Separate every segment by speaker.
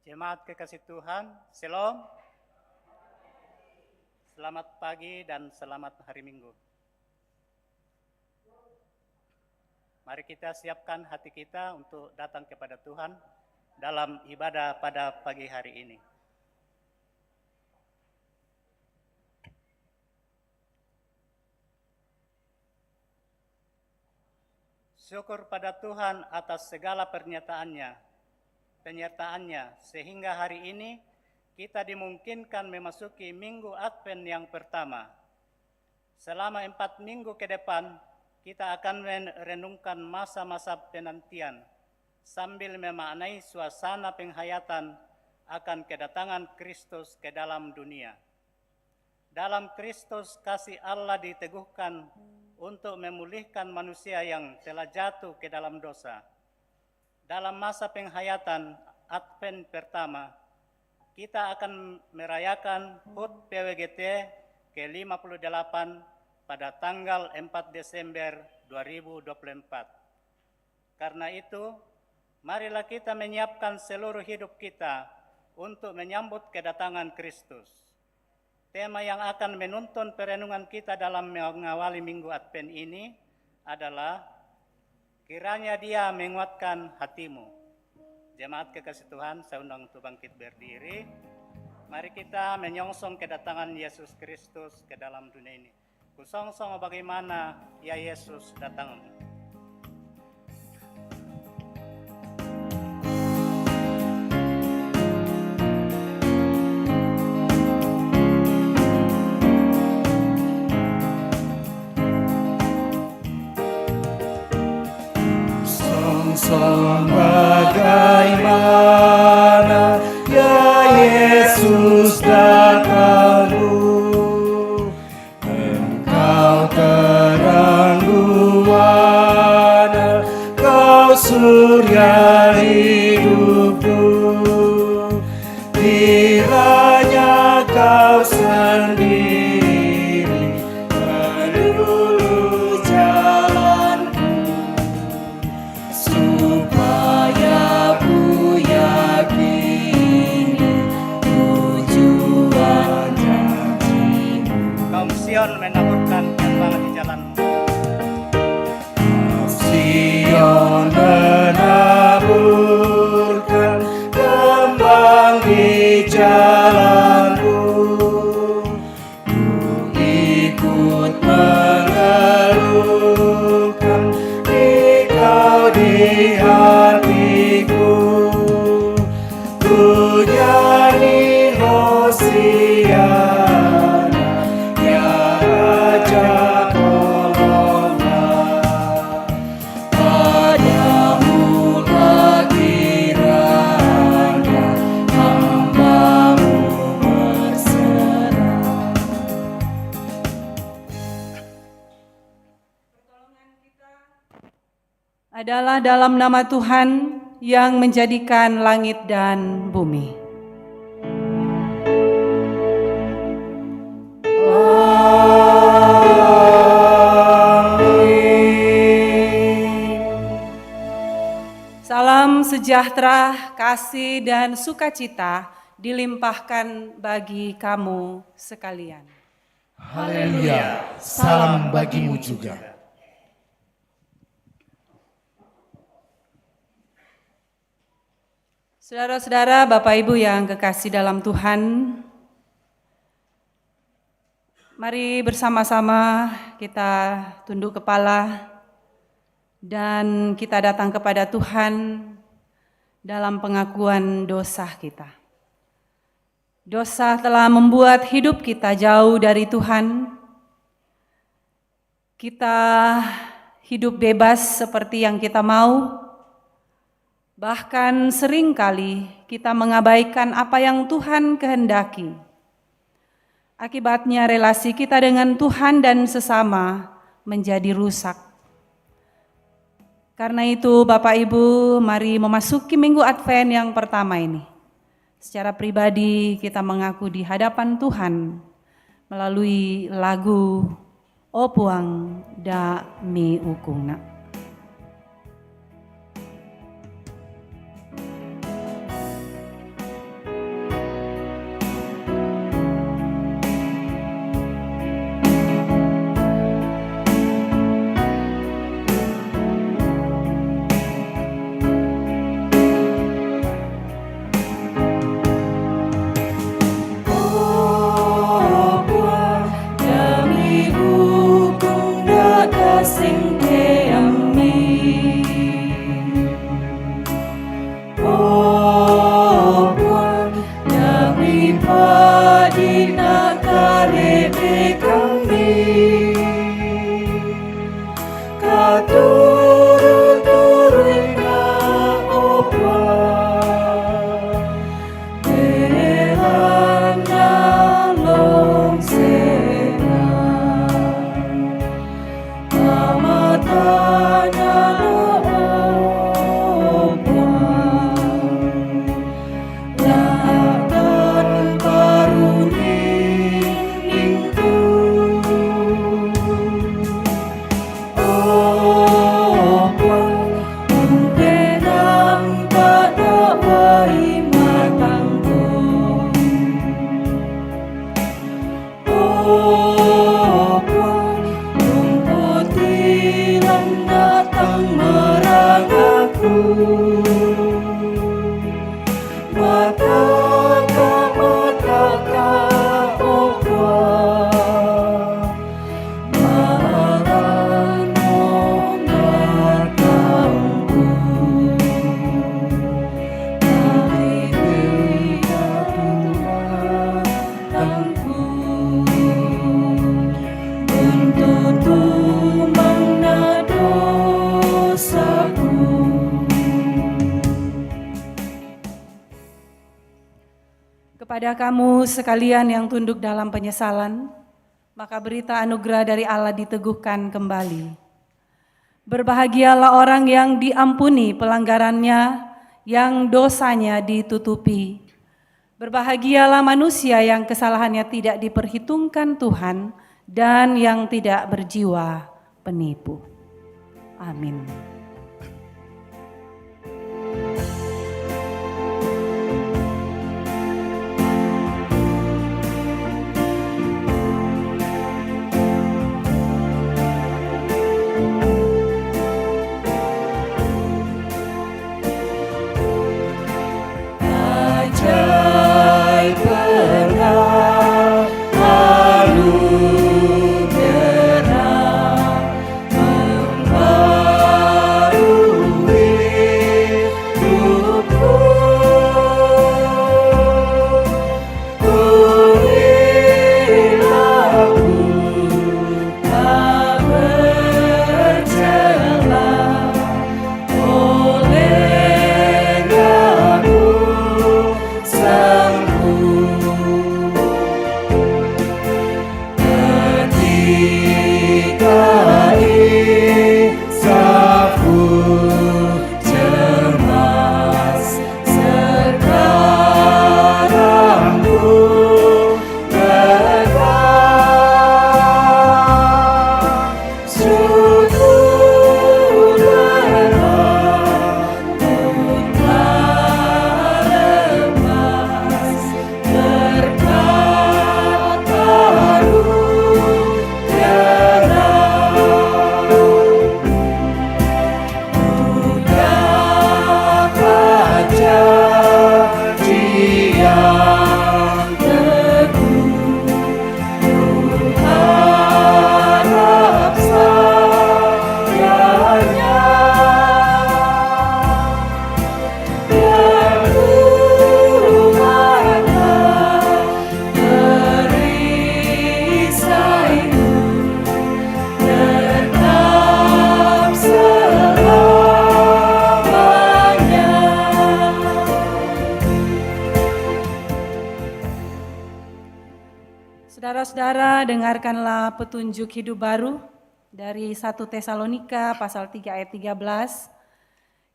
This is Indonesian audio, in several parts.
Speaker 1: Jemaat kekasih Tuhan, Shalom. Selamat pagi dan selamat hari Minggu. Mari kita siapkan hati kita untuk datang kepada Tuhan dalam ibadah pada pagi hari ini. Syukur pada Tuhan atas segala penyertaannya, sehingga hari ini kita dimungkinkan memasuki Minggu Advent yang pertama. Selama 4 minggu ke depan, kita akan merenungkan masa-masa penantian sambil memaknai suasana penghayatan akan kedatangan Kristus ke dalam dunia. Dalam Kristus kasih Allah diteguhkan untuk memulihkan manusia yang telah jatuh ke dalam dosa. Dalam masa penghayatan Advent pertama, kita akan merayakan HUT PWGT ke-58 pada tanggal 4 Desember 2024. Karena itu, marilah kita menyiapkan seluruh hidup kita untuk menyambut kedatangan Kristus. Tema yang akan menuntun perenungan kita dalam mengawali Minggu Advent ini adalah kiranya Dia menguatkan hatimu. Jemaat kekasih Tuhan, saya undang untuk bangkit berdiri. Mari kita menyongsong kedatangan Yesus Kristus ke dalam dunia ini. Kusongsong bagaimana ya Yesus datang.
Speaker 2: Songsong bagaimana ya Yesus datangmu, Engkau terang buana, Kau surya hidupku, kiranya Kau sendiri melulu jalanku, supaya ku yakini tujuan janjimu.
Speaker 1: Kaum Sion menaburkan kembangan di jalanmu.
Speaker 2: Sion menaburkan kembang di jalanku, ku ikut mengeluhkan Engkau di hatiku, ku nyanyi Hosiana ya Raja tolonglah, padamu lah kiranya hamba-Mu berserah.
Speaker 3: Adalah dalam nama Tuhan yang menjadikan langit dan bumi. Salam sejahtera, kasih dan sukacita dilimpahkan bagi kamu sekalian.
Speaker 2: Haleluya, salam bagimu juga.
Speaker 3: Saudara-saudara, Bapak Ibu yang kekasih dalam Tuhan, mari bersama-sama kita tunduk kepala dan kita datang kepada Tuhan dalam pengakuan dosa kita. Dosa telah membuat hidup kita jauh dari Tuhan. Kita hidup bebas seperti yang kita mau. Bahkan seringkali kita mengabaikan apa yang Tuhan kehendaki. Akibatnya relasi kita dengan Tuhan dan sesama menjadi rusak. Karena itu Bapak Ibu, mari memasuki Minggu Advent yang pertama ini. Secara pribadi kita mengaku di hadapan Tuhan melalui lagu O Puang Da Mi Ukungna. sing keami. Oh Puan, dami padi nak karebe kami. Katuru-turun na opa, Tuhan nolong sena. Amatanya opa, lahatan karuni itu. Kepada kamu sekalian yang tunduk dalam penyesalan, maka berita anugerah dari Allah diteguhkan kembali. Berbahagialah orang yang diampuni pelanggarannya, yang dosanya ditutupi. Berbahagialah manusia yang kesalahannya tidak diperhitungkan Tuhan dan yang tidak berjiwa penipu. Amin. Saudara-saudara, dengarkanlah petunjuk hidup baru dari 1 Tesalonika pasal 3 ayat 13.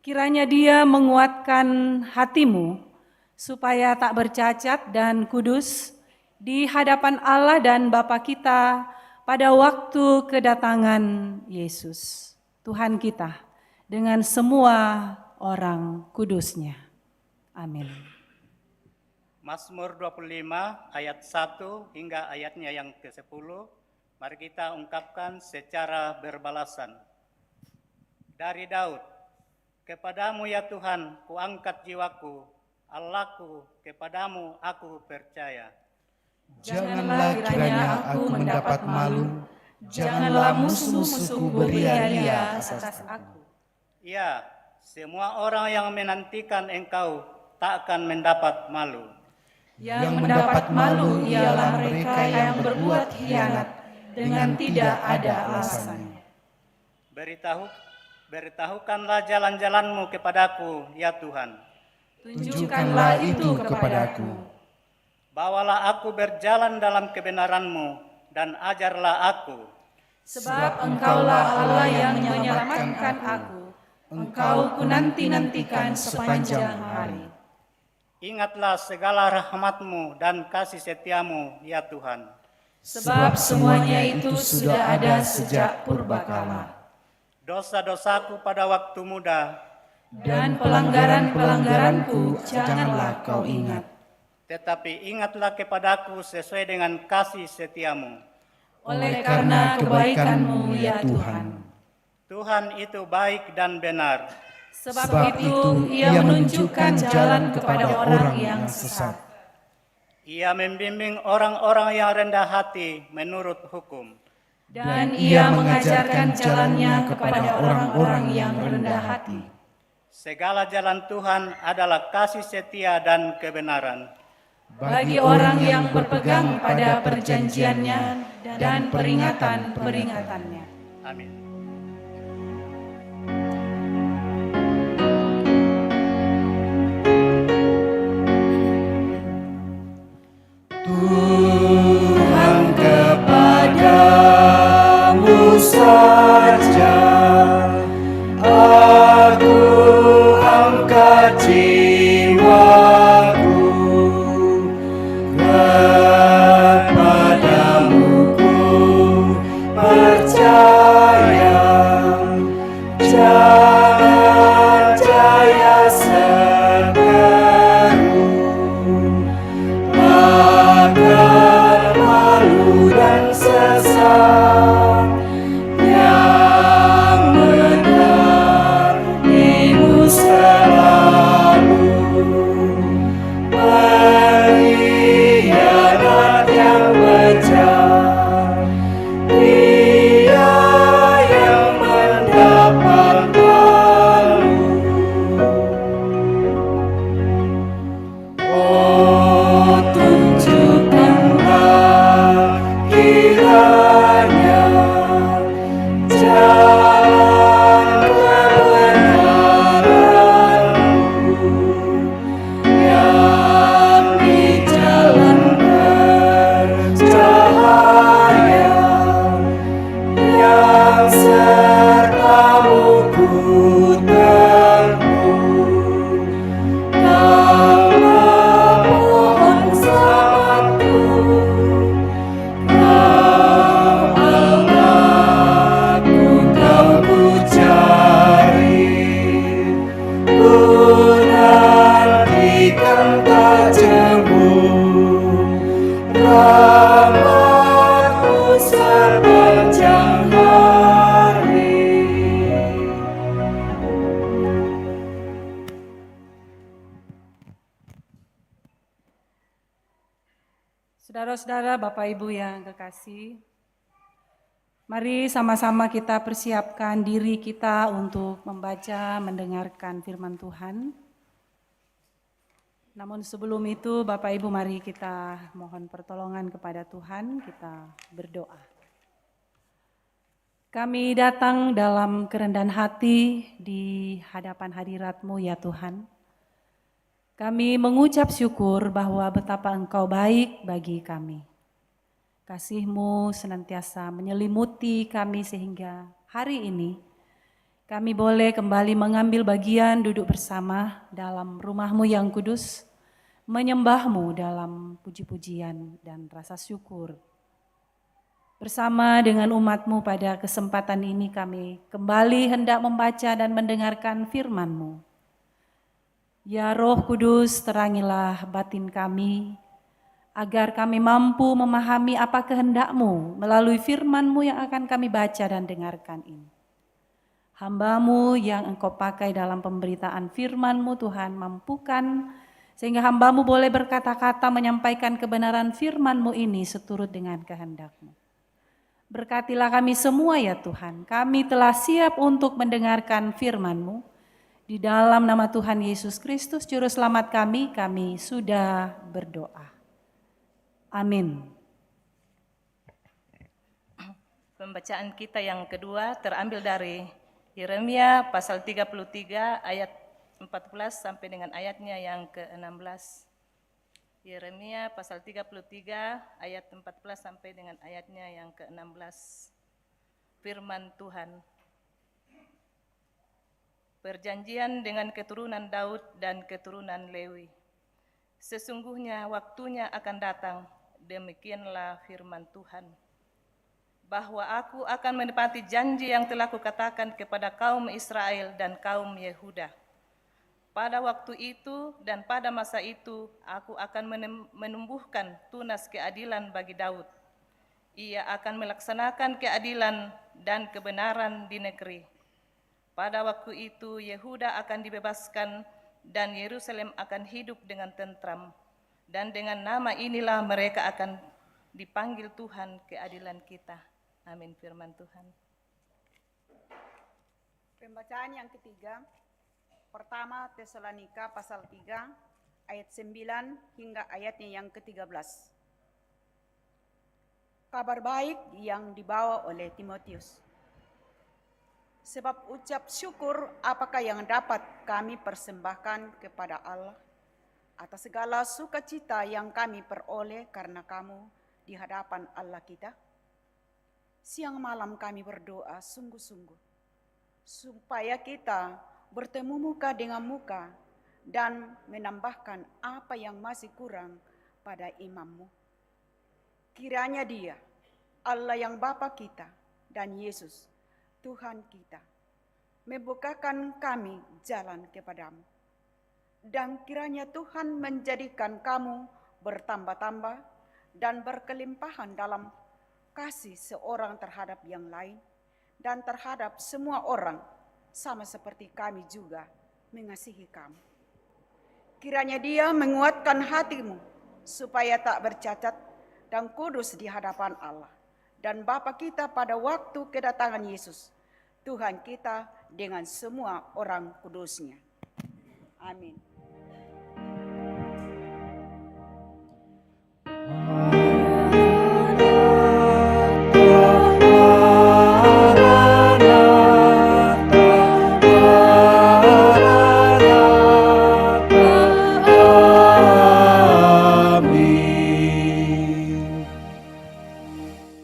Speaker 3: Kiranya Dia menguatkan hatimu supaya tak bercacat dan kudus di hadapan Allah dan Bapa kita pada waktu kedatangan Yesus, Tuhan kita, dengan semua orang kudusnya. Amin.
Speaker 1: Mazmur 25 ayat 1 hingga ayatnya yang ke-10, mari kita ungkapkan secara berbalasan. Dari Daud, kepadamu ya Tuhan, kuangkat jiwaku, Allahku, kepadamu aku percaya.
Speaker 2: Janganlah kiranya aku mendapat malu
Speaker 3: Janganlah musuh-musuhku beria-ria atas aku.
Speaker 1: Ya, semua orang yang menantikan Engkau tak akan mendapat malu.
Speaker 3: Yang mendapat malu ialah mereka yang berbuat khianat dengan tidak ada alasannya.
Speaker 1: Beritahukanlah jalan-jalan-Mu kepadaku, ya Tuhan.
Speaker 3: Tunjukkanlah itu kepadaku.
Speaker 1: Bawalah aku berjalan dalam kebenaran-Mu dan ajarlah aku.
Speaker 3: Sebab Engkaulah Allah yang menyelamatkan aku. Engkau ku nanti-nantikan sepanjang hari.
Speaker 1: Ingatlah segala rahmat-Mu dan kasih setia-Mu, ya Tuhan.
Speaker 3: Sebab semuanya itu sudah ada sejak purbakala.
Speaker 1: Dosa-dosaku pada waktu muda,
Speaker 3: Dan pelanggaran-pelanggaranku janganlah kau ingat.
Speaker 1: tetapi ingatlah kepadaku sesuai dengan kasih setia-Mu.
Speaker 3: Oleh karena kebaikan-Mu ya Tuhan.
Speaker 1: Tuhan itu baik dan benar.
Speaker 3: Sebab itu ia menunjukkan jalan kepada orang yang sesat.
Speaker 1: Ia membimbing orang-orang yang rendah hati menurut hukum.
Speaker 3: Dan ia mengajarkan jalannya kepada orang-orang yang rendah hati.
Speaker 1: Segala jalan Tuhan adalah kasih setia dan kebenaran.
Speaker 3: Bagi orang yang berpegang pada perjanjiannya dan peringatan-peringatannya.
Speaker 1: Amin.
Speaker 2: Tuhan, kepadamu saja aku angkat jiwaku, kepadamu ku percaya, jangan jaya seteru, akan malu dan sesat yang mendampingimu selalu. Pengkhianat yang bejat, dia yang mendapat malu. Oh, tunjukkanlah kiranya jalan kebenaran-Mu, yang di jalan bercahaya, yang serta-Mu ku tempuh. Dalam pohon selamatku, Kau Allahku, Kau ku cari, ku nantikan tak jemu rahmat-Mu sepanjang hari.
Speaker 3: Saudara-saudara, Bapak Ibu yang kekasih, mari sama-sama kita persiapkan diri kita untuk membaca, mendengarkan firman Tuhan. Namun sebelum itu, Bapak Ibu, mari kita mohon pertolongan kepada Tuhan, kita berdoa. Kami datang dalam kerendahan hati di hadapan hadirat-Mu ya Tuhan. Kami mengucap syukur bahwa betapa Engkau baik bagi kami. Kasih-Mu senantiasa menyelimuti kami sehingga hari ini kami boleh kembali mengambil bagian duduk bersama dalam rumah-Mu yang kudus, menyembah-Mu dalam puji-pujian dan rasa syukur. Bersama dengan umat-Mu pada kesempatan ini kami kembali hendak membaca dan mendengarkan firman-Mu. Ya Roh Kudus, terangilah batin kami, agar kami mampu memahami apa kehendak-Mu melalui firman-Mu yang akan kami baca dan dengarkan ini. Hamba-Mu yang Engkau pakai dalam pemberitaan firman-Mu Tuhan, mampukan sehingga hamba-Mu boleh berkata-kata menyampaikan kebenaran firman-Mu ini seturut dengan kehendak-Mu. Berkatilah kami semua ya Tuhan. Kami telah siap untuk mendengarkan firman-Mu. Di dalam nama Tuhan Yesus Kristus, Juru Selamat kami sudah berdoa. Amin.
Speaker 4: Pembacaan kita yang kedua terambil dari Yeremia pasal 33 ayat 14 sampai dengan ayatnya yang ke-16. Yeremia pasal 33 ayat 14 sampai dengan ayatnya yang ke-16. Firman Tuhan. Perjanjian dengan keturunan Daud dan keturunan Lewi. Sesungguhnya waktunya akan datang, demikianlah firman Tuhan, bahwa aku akan menepati janji yang telah kukatakan kepada kaum Israel dan kaum Yehuda. Pada waktu itu dan pada masa itu, aku akan menumbuhkan tunas keadilan bagi Daud. Ia akan melaksanakan keadilan dan kebenaran di negeri. Pada waktu itu, Yehuda akan dibebaskan dan Yerusalem akan hidup dengan tentram. Dan dengan nama inilah mereka akan dipanggil Tuhan keadilan kita. Amin, firman Tuhan.
Speaker 5: Pembacaan yang ketiga, pertama Tesalonika pasal 3 ayat 9 hingga ayatnya yang ke-13. Kabar baik yang dibawa oleh Timotius. Sebab ucap syukur apakah yang dapat kami persembahkan kepada Allah atas segala sukacita yang kami peroleh karena kamu di hadapan Allah kita. Siang malam kami berdoa sungguh-sungguh supaya kita bertemu muka dengan muka dan menambahkan apa yang masih kurang pada imammu. Kiranya Dia, Allah yang Bapa kita dan Yesus, Tuhan kita, membukakan kami jalan kepadamu. Dan kiranya Tuhan menjadikan kamu bertambah-tambah dan berkelimpahan dalam kasih seorang terhadap yang lain dan terhadap semua orang, sama seperti kami juga mengasihi kamu. Kiranya Dia menguatkan hatimu supaya tak bercacat dan kudus di hadapan Allah dan Bapa kita pada waktu kedatangan Yesus, Tuhan kita dengan semua orang kudusnya. Amin.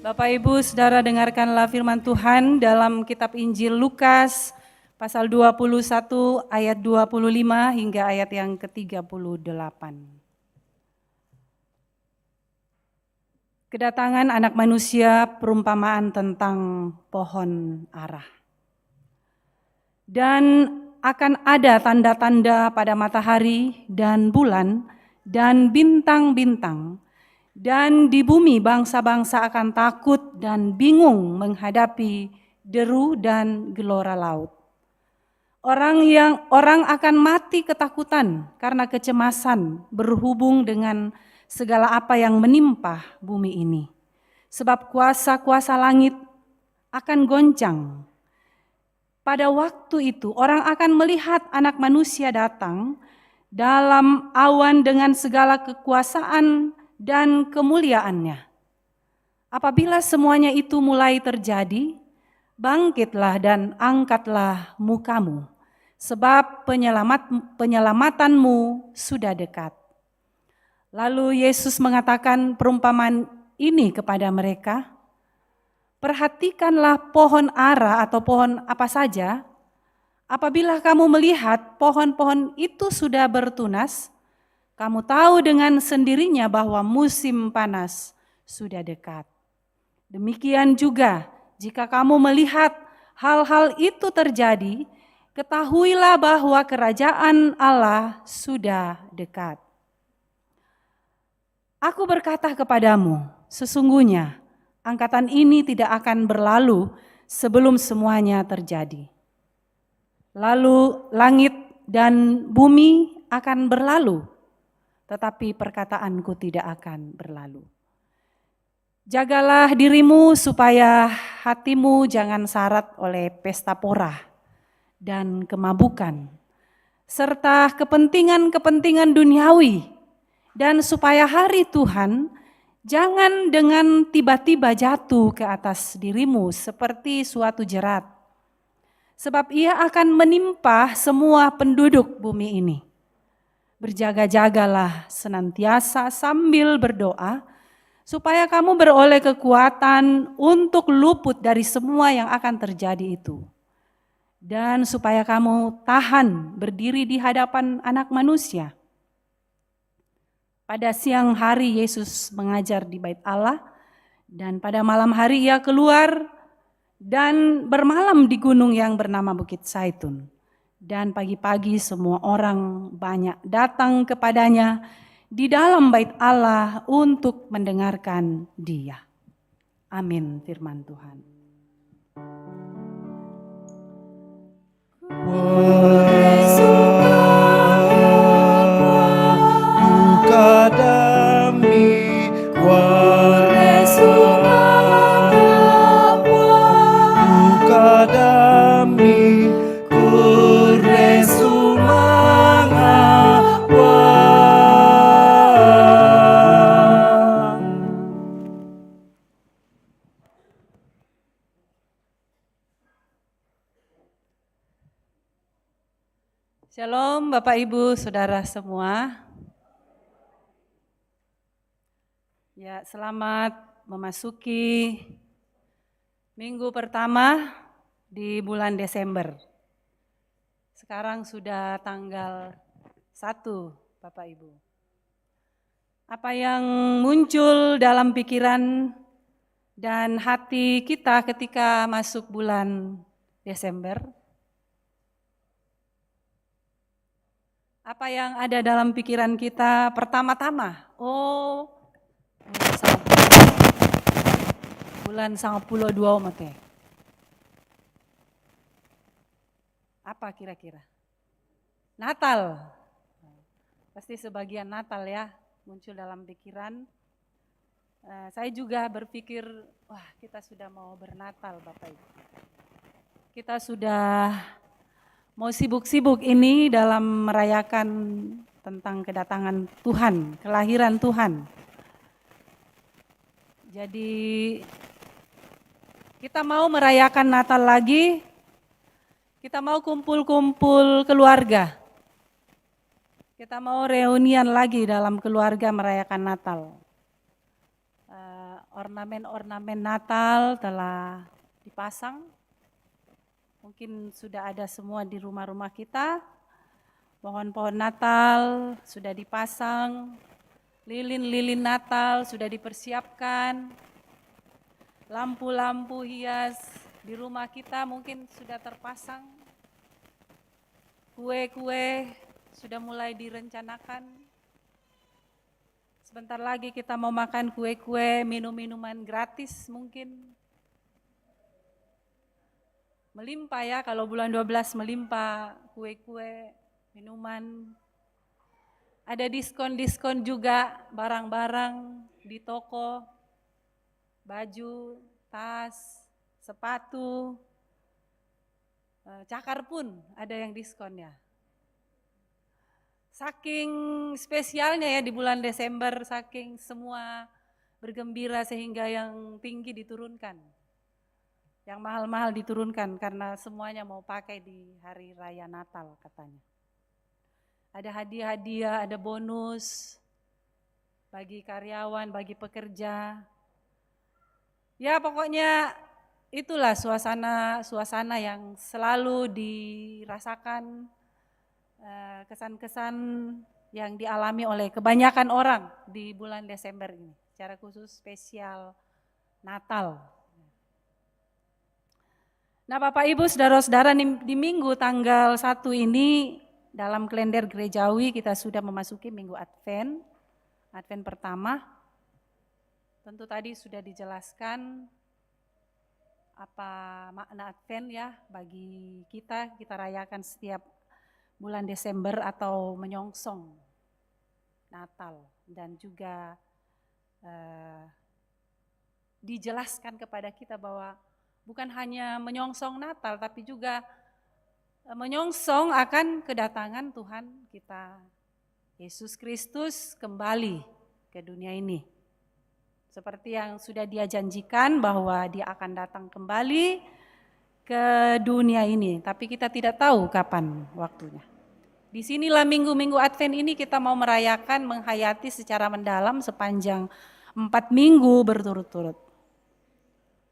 Speaker 3: Bapak Ibu Saudara, dengarkanlah firman Tuhan dalam kitab Injil Lukas pasal 21 ayat 25 hingga ayat yang ke-38. Kedatangan Anak Manusia, perumpamaan tentang pohon ara. Dan akan ada tanda-tanda pada matahari dan bulan dan bintang-bintang. Dan di bumi bangsa-bangsa akan takut dan bingung menghadapi deru dan gelora laut. Orang akan mati ketakutan karena kecemasan berhubung dengan segala apa yang menimpa bumi ini. Sebab kuasa-kuasa langit akan goncang. Pada waktu itu orang akan melihat Anak Manusia datang dalam awan dengan segala kekuasaan dan kemuliaannya. Apabila semuanya itu mulai terjadi, bangkitlah dan angkatlah mukamu, sebab penyelamatanmu sudah dekat. Lalu Yesus mengatakan perumpamaan ini kepada mereka, perhatikanlah pohon ara atau pohon apa saja. Apabila kamu melihat pohon-pohon itu sudah bertunas, kamu tahu dengan sendirinya bahwa musim panas sudah dekat. Demikian juga jika kamu melihat hal-hal itu terjadi, ketahuilah bahwa kerajaan Allah sudah dekat. Aku berkata kepadamu, sesungguhnya angkatan ini tidak akan berlalu sebelum semuanya terjadi. Lalu langit dan bumi akan berlalu, tetapi perkataanku tidak akan berlalu. Jagalah dirimu supaya hatimu jangan syarat oleh pesta pora dan kemabukan, serta kepentingan-kepentingan duniawi, dan supaya hari Tuhan jangan dengan tiba-tiba jatuh ke atas dirimu seperti suatu jerat, sebab ia akan menimpa semua penduduk bumi ini. Berjaga-jagalah senantiasa sambil berdoa, supaya kamu beroleh kekuatan untuk luput dari semua yang akan terjadi itu. Dan supaya kamu tahan berdiri di hadapan Anak Manusia. Pada siang hari Yesus mengajar di Bait Allah, dan pada malam hari ia keluar dan bermalam di gunung yang bernama Bukit Zaitun. Dan pagi-pagi semua orang banyak datang kepadanya di dalam Bait Allah untuk mendengarkan Dia. Amin, firman Tuhan.
Speaker 2: Duka dami duka dami
Speaker 3: Shalom Bapak Ibu Saudara semua. Ya, selamat memasuki minggu pertama di bulan Desember. Sekarang sudah tanggal 1, Bapak Ibu. Apa yang muncul dalam pikiran dan hati kita ketika masuk bulan Desember? Apa yang ada dalam pikiran kita pertama-tama? Oh, bulan 22 mate. Apa kira-kira? Natal. Pasti sebagian Natal ya muncul dalam pikiran. Saya juga berpikir, wah kita sudah mau bernatal Bapak Ibu. Kita sudah mau sibuk-sibuk ini dalam merayakan tentang kedatangan Tuhan, kelahiran Tuhan. Jadi kita mau merayakan Natal lagi, kita mau kumpul-kumpul keluarga. Kita mau reunian lagi dalam keluarga merayakan Natal. Ornamen-ornamen Natal telah dipasang. Mungkin sudah ada semua di rumah-rumah kita. Pohon-pohon Natal sudah dipasang. Lilin-lilin Natal sudah dipersiapkan. Lampu-lampu hias di rumah kita mungkin sudah terpasang. Kue-kue sudah mulai direncanakan. Sebentar lagi kita mau makan kue-kue, minum-minuman gratis mungkin. Melimpah ya, kalau bulan 12 melimpah kue-kue, minuman. Ada diskon-diskon juga barang-barang di toko, baju, tas, sepatu, cakar pun ada yang diskon ya. Saking spesialnya ya di bulan Desember, saking semua bergembira sehingga yang tinggi diturunkan. Yang mahal-mahal diturunkan karena semuanya mau pakai di hari raya Natal katanya. Ada hadiah-hadiah, ada bonus bagi karyawan, bagi pekerja. Ya pokoknya itulah suasana yang selalu dirasakan, kesan-kesan yang dialami oleh kebanyakan orang di bulan Desember ini. Secara khusus spesial Natal. Nah Bapak Ibu Saudara-saudara di minggu tanggal 1 ini dalam kalender gerejawi kita sudah memasuki minggu Advent pertama. Tentu tadi sudah dijelaskan apa makna Advent ya bagi kita rayakan setiap bulan Desember atau menyongsong Natal dan juga dijelaskan kepada kita bahwa bukan hanya menyongsong Natal, tapi juga menyongsong akan kedatangan Tuhan kita, Yesus Kristus kembali ke dunia ini. Seperti yang sudah Dia janjikan bahwa Dia akan datang kembali ke dunia ini, tapi kita tidak tahu kapan waktunya. Disinilah minggu-minggu Advent ini kita mau merayakan, menghayati secara mendalam sepanjang 4 minggu berturut-turut.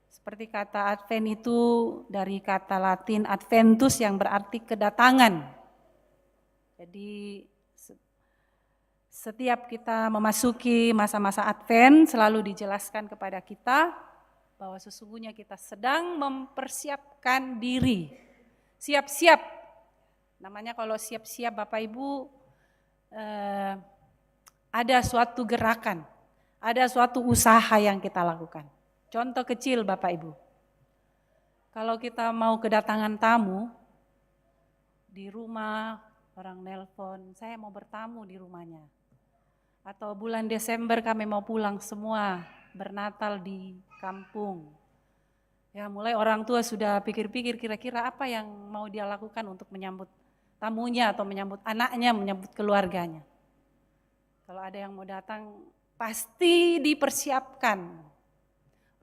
Speaker 3: Seperti kata Advent itu dari kata Latin adventus yang berarti kedatangan. Jadi setiap kita memasuki masa-masa Advent selalu dijelaskan kepada kita bahwa sesungguhnya kita sedang mempersiapkan diri. Siap-siap. Namanya kalau siap-siap Bapak Ibu ada suatu gerakan, ada suatu usaha yang kita lakukan. Contoh kecil Bapak Ibu, kalau kita mau kedatangan tamu di rumah, orang nelpon, saya mau bertamu di rumahnya. Atau bulan Desember kami mau pulang semua, bernatal di kampung. Ya mulai orang tua sudah pikir-pikir kira-kira apa yang mau dia lakukan untuk menyambut tamunya atau menyambut anaknya, menyambut keluarganya. Kalau ada yang mau datang pasti dipersiapkan.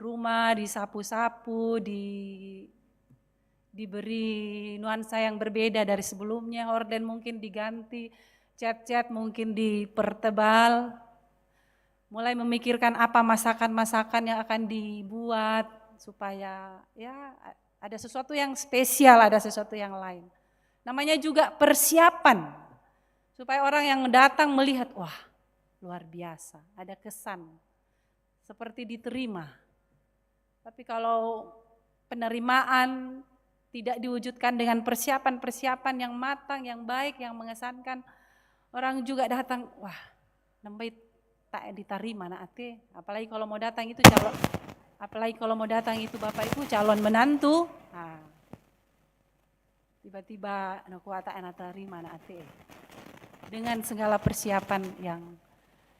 Speaker 3: Rumah disapu-sapu, diberi nuansa yang berbeda dari sebelumnya, horden mungkin diganti, cat-cat mungkin dipertebal, mulai memikirkan apa masakan-masakan yang akan dibuat supaya ya ada sesuatu yang spesial, ada sesuatu yang lain. Namanya juga persiapan, supaya orang yang datang melihat, wah luar biasa, ada kesan, seperti diterima. Tapi kalau penerimaan tidak diwujudkan dengan persiapan-persiapan yang matang, yang baik, yang mengesankan, orang juga datang, wah, nambah tak diterima nak ate. Apalagi kalau mau datang itu Bapak Ibu calon menantu. Nah, tiba-tiba tak terima nak ate. Dengan segala persiapan yang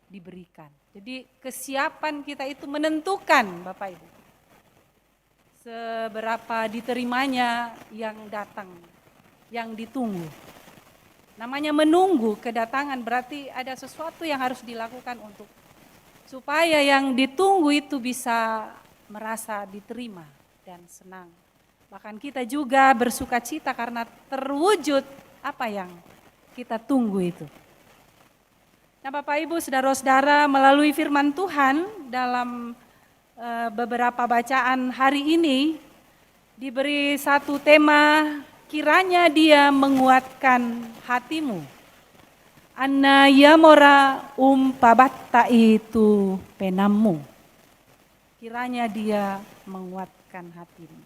Speaker 3: diberikan. Jadi kesiapan kita itu menentukan Bapak Ibu. Seberapa diterimanya yang datang, yang ditunggu. Namanya menunggu kedatangan berarti ada sesuatu yang harus dilakukan untuk supaya yang ditunggu itu bisa merasa diterima dan senang. Bahkan kita juga bersuka cita karena terwujud apa yang kita tunggu itu. Nah Bapak Ibu, saudara-saudara, melalui firman Tuhan dalam beberapa bacaan hari ini diberi satu tema, kiranya Dia menguatkan hatimu. Anna yamora pabatta itu penamu. Kiranya Dia menguatkan hatimu.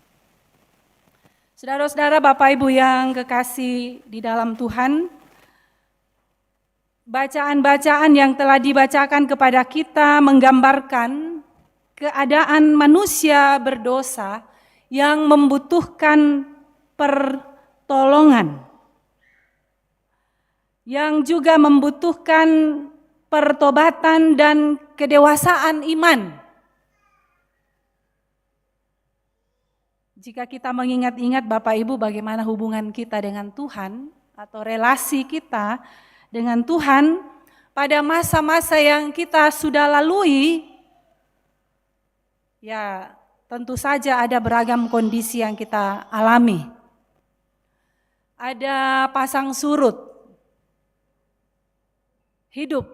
Speaker 3: Saudara-saudara, Bapak Ibu yang kekasih di dalam Tuhan, bacaan-bacaan yang telah dibacakan kepada kita menggambarkan keadaan manusia berdosa yang membutuhkan pertolongan, yang juga membutuhkan pertobatan dan kedewasaan iman. Jika kita mengingat-ingat Bapak Ibu bagaimana hubungan kita dengan Tuhan atau relasi kita dengan Tuhan pada masa-masa yang kita sudah lalui, ya tentu saja ada beragam kondisi yang kita alami. Ada pasang surut hidup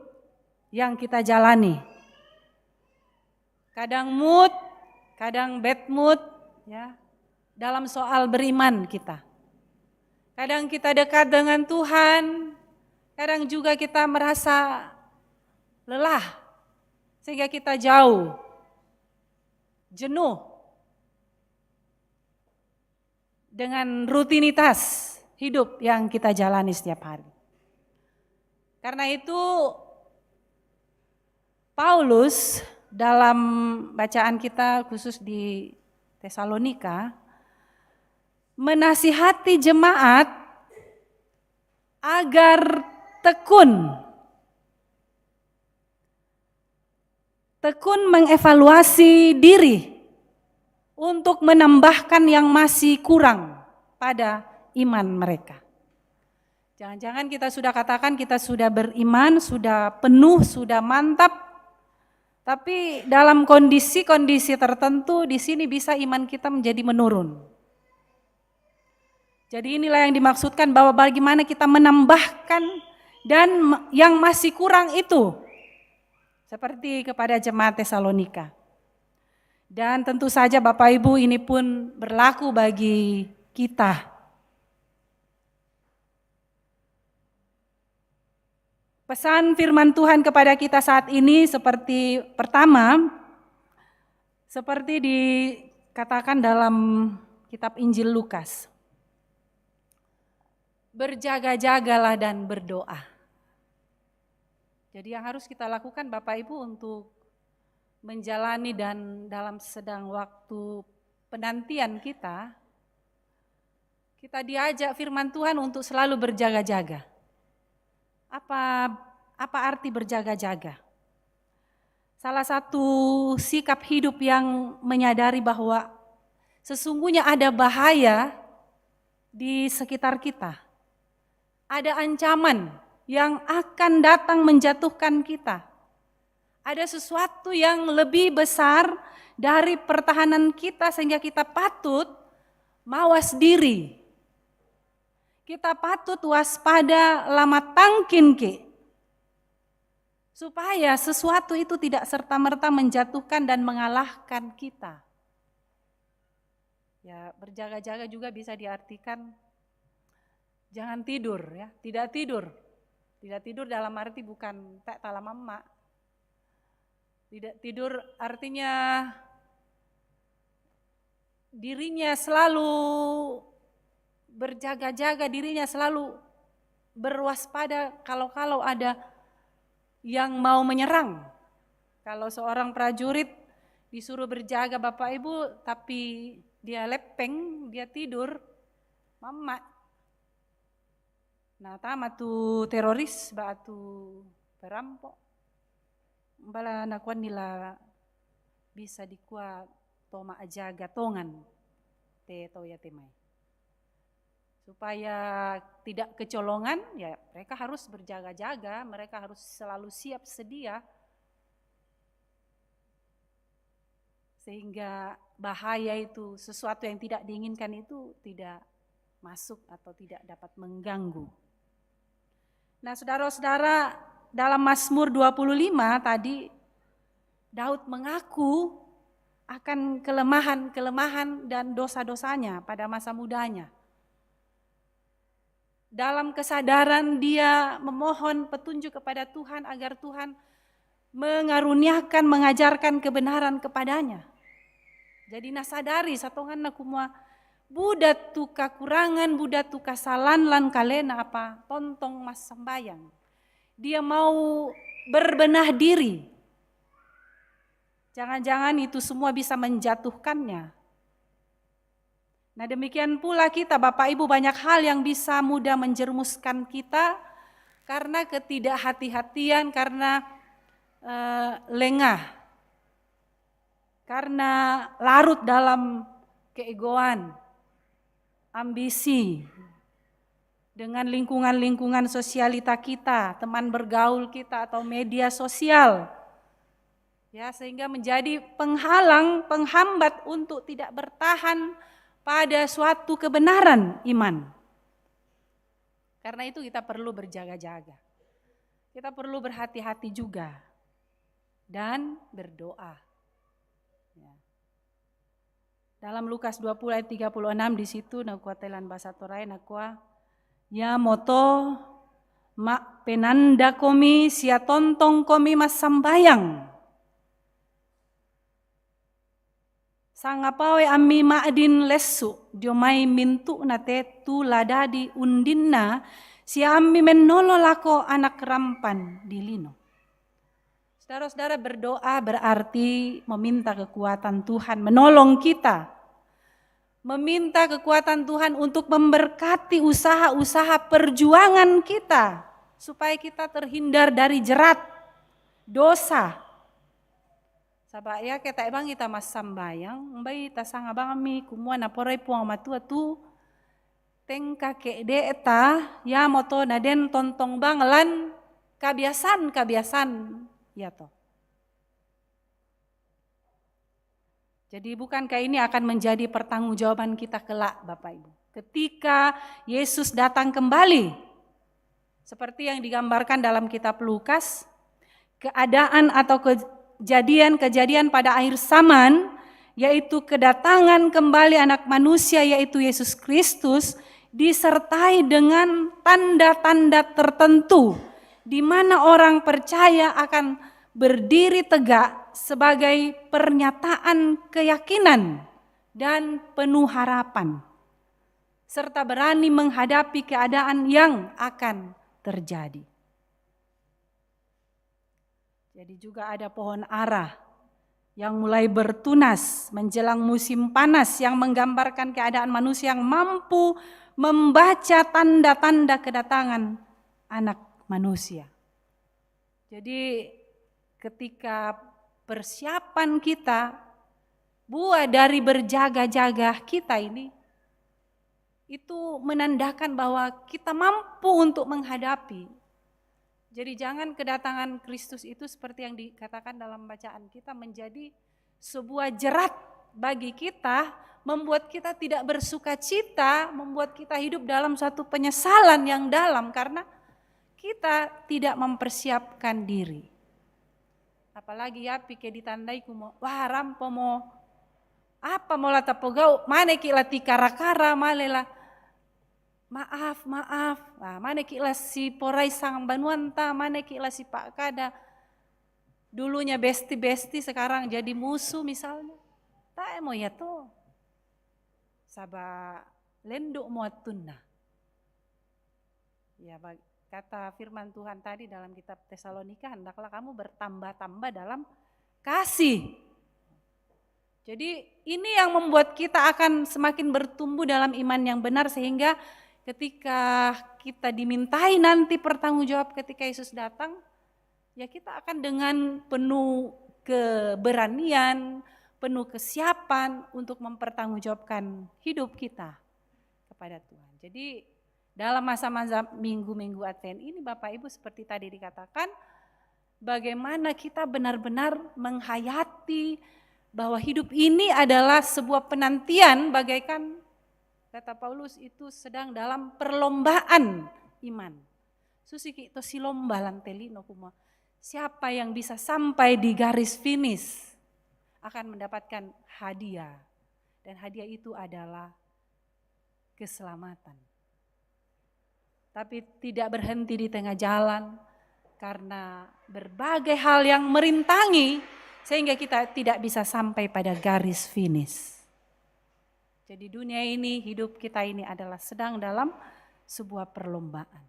Speaker 3: yang kita jalani. Kadang mood, kadang bad mood, ya, dalam soal beriman kita. Kadang kita dekat dengan Tuhan, kadang juga kita merasa lelah sehingga kita jauh, jenuh dengan rutinitas hidup yang kita jalani setiap hari. Karena itu Paulus dalam bacaan kita khusus di Tesalonika menasihati jemaat agar tekun tekun mengevaluasi diri untuk menambahkan yang masih kurang pada iman mereka. Jangan-jangan kita sudah katakan kita sudah beriman, sudah penuh, sudah mantap, tapi dalam kondisi-kondisi tertentu di sini bisa iman kita menjadi menurun. Jadi inilah yang dimaksudkan bahwa bagaimana kita menambahkan dan yang masih kurang itu. Seperti kepada jemaat Tesalonika. Dan tentu saja Bapak Ibu ini pun berlaku bagi kita. Pesan firman Tuhan kepada kita saat ini seperti pertama, seperti dikatakan dalam kitab Injil Lukas. Berjaga-jagalah dan berdoa. Jadi yang harus kita lakukan Bapak Ibu untuk menjalani dan dalam sedang waktu penantian kita diajak firman Tuhan untuk selalu berjaga-jaga. Apa arti berjaga-jaga? Salah satu sikap hidup yang menyadari bahwa sesungguhnya ada bahaya di sekitar kita. Ada ancaman yang akan datang menjatuhkan kita. Ada sesuatu yang lebih besar dari pertahanan kita sehingga kita patut mawas diri. Kita patut waspada lama tangkin ke. Supaya sesuatu itu tidak serta-merta menjatuhkan dan mengalahkan kita. Ya, berjaga-jaga juga bisa diartikan jangan tidur ya, tidak tidur. Tidak tidur dalam arti bukan tak talam emak. Tidak tidur artinya dirinya selalu berjaga-jaga, dirinya selalu berwaspada kalau ada yang mau menyerang. Kalau seorang prajurit disuruh berjaga Bapak Ibu tapi dia lepeng, dia tidur, mama. Nah, tamat tu teroris, batu perampok. Bala nakuan nila bisa dikuat toma ajaga tongan te toya temai. Supaya tidak kecolongan, ya mereka harus berjaga-jaga, mereka harus selalu siap sedia. Sehingga bahaya itu, sesuatu yang tidak diinginkan itu tidak masuk atau tidak dapat mengganggu. Nah saudara-saudara, dalam Mazmur 25 tadi, Daud mengaku akan kelemahan-kelemahan dan dosa-dosanya pada masa mudanya. Dalam kesadaran dia memohon petunjuk kepada Tuhan agar Tuhan mengaruniakan, mengajarkan kebenaran kepadanya. Jadi nasadari satongan na kumua budat tu kakurangan, budat tu kasalan lan kalena apa tontong mas sembayang. Dia mau berbenah diri. Jangan-jangan itu semua bisa menjatuhkannya. Nah demikian pula kita Bapak Ibu, banyak hal yang bisa mudah menjerumuskan kita karena ketidakhati-hatian, karena lengah, karena larut dalam keegoan, ambisi, dengan lingkungan-lingkungan sosialita kita, teman bergaul kita atau media sosial. Ya, sehingga menjadi penghalang, penghambat untuk tidak bertahan pada suatu kebenaran iman. Karena itu kita perlu berjaga-jaga. Kita perlu berhati-hati juga dan berdoa. Ya. Dalam Lukas 20 ayat 36 di situ nakua telan bahasa Torai nakua ya moto mak penanda komi sia tontong komi mas sambayang. Sangapawe ami ma'din lesu diomai mintu nate tu ladadi undinna si ami menolo lako anak rampan di lino. Saudara-saudara, berdoa berarti meminta kekuatan Tuhan menolong kita. Meminta kekuatan Tuhan untuk memberkati usaha-usaha perjuangan kita supaya kita terhindar dari jerat dosa. Sabak ya kita bang kita mas sambayang, mbai tasang abang mi kumua na porai puang matua tu teng kakek ta ya moto naden tontong bang lan kebiasaan ya toh. Jadi bukankah ini akan menjadi pertanggungjawaban kita kelak Bapak Ibu. Ketika Yesus datang kembali, seperti yang digambarkan dalam kitab Lukas, keadaan atau kejadian pada akhir zaman, yaitu kedatangan kembali anak manusia yaitu Yesus Kristus, disertai dengan tanda-tanda tertentu, di mana orang percaya akan berdiri tegak sebagai pernyataan keyakinan dan penuh harapan, serta berani menghadapi keadaan yang akan terjadi. Jadi juga ada pohon ara yang mulai bertunas menjelang musim panas yang menggambarkan keadaan manusia yang mampu membaca tanda-tanda kedatangan anak manusia. Jadi ketika persiapan kita, buah dari berjaga-jaga kita ini, itu menandakan bahwa kita mampu untuk menghadapi. Jadi jangan kedatangan Kristus itu seperti yang dikatakan dalam bacaan kita menjadi sebuah jerat bagi kita, membuat kita tidak bersuka cita, membuat kita hidup dalam suatu penyesalan yang dalam karena kita tidak mempersiapkan diri. Apalagi ya pikir ditandai kumo, wah rampo mo, apa mo lata pogau, mana kila tikara-kara malela, maaf, nah, mana kila si porai sang banuanta, mana kila si Pak Kada, dulunya besti-besti sekarang jadi musuh misalnya, tak mo ya to, sabah lenduk mo tunna, ya kata firman Tuhan tadi dalam kitab Tesalonika, hendaklah kamu bertambah-tambah dalam kasih. Jadi ini yang membuat kita akan semakin bertumbuh dalam iman yang benar sehingga ketika kita dimintai nanti pertanggungjawab ketika Yesus datang, ya kita akan dengan penuh keberanian, penuh kesiapan untuk mempertanggungjawabkan hidup kita kepada Tuhan. Jadi dalam masa-masa minggu-minggu Advent ini Bapak Ibu seperti tadi dikatakan, bagaimana kita benar-benar menghayati bahwa hidup ini adalah sebuah penantian bagaikan kata Paulus itu sedang dalam perlombaan iman. Susiki to silomba lanteli no kuma. Siapa yang bisa sampai di garis finish akan mendapatkan hadiah. Dan hadiah itu adalah keselamatan. Tapi tidak berhenti di tengah jalan karena berbagai hal yang merintangi sehingga kita tidak bisa sampai pada garis finish. Jadi dunia ini, hidup kita ini adalah sedang dalam sebuah perlombaan.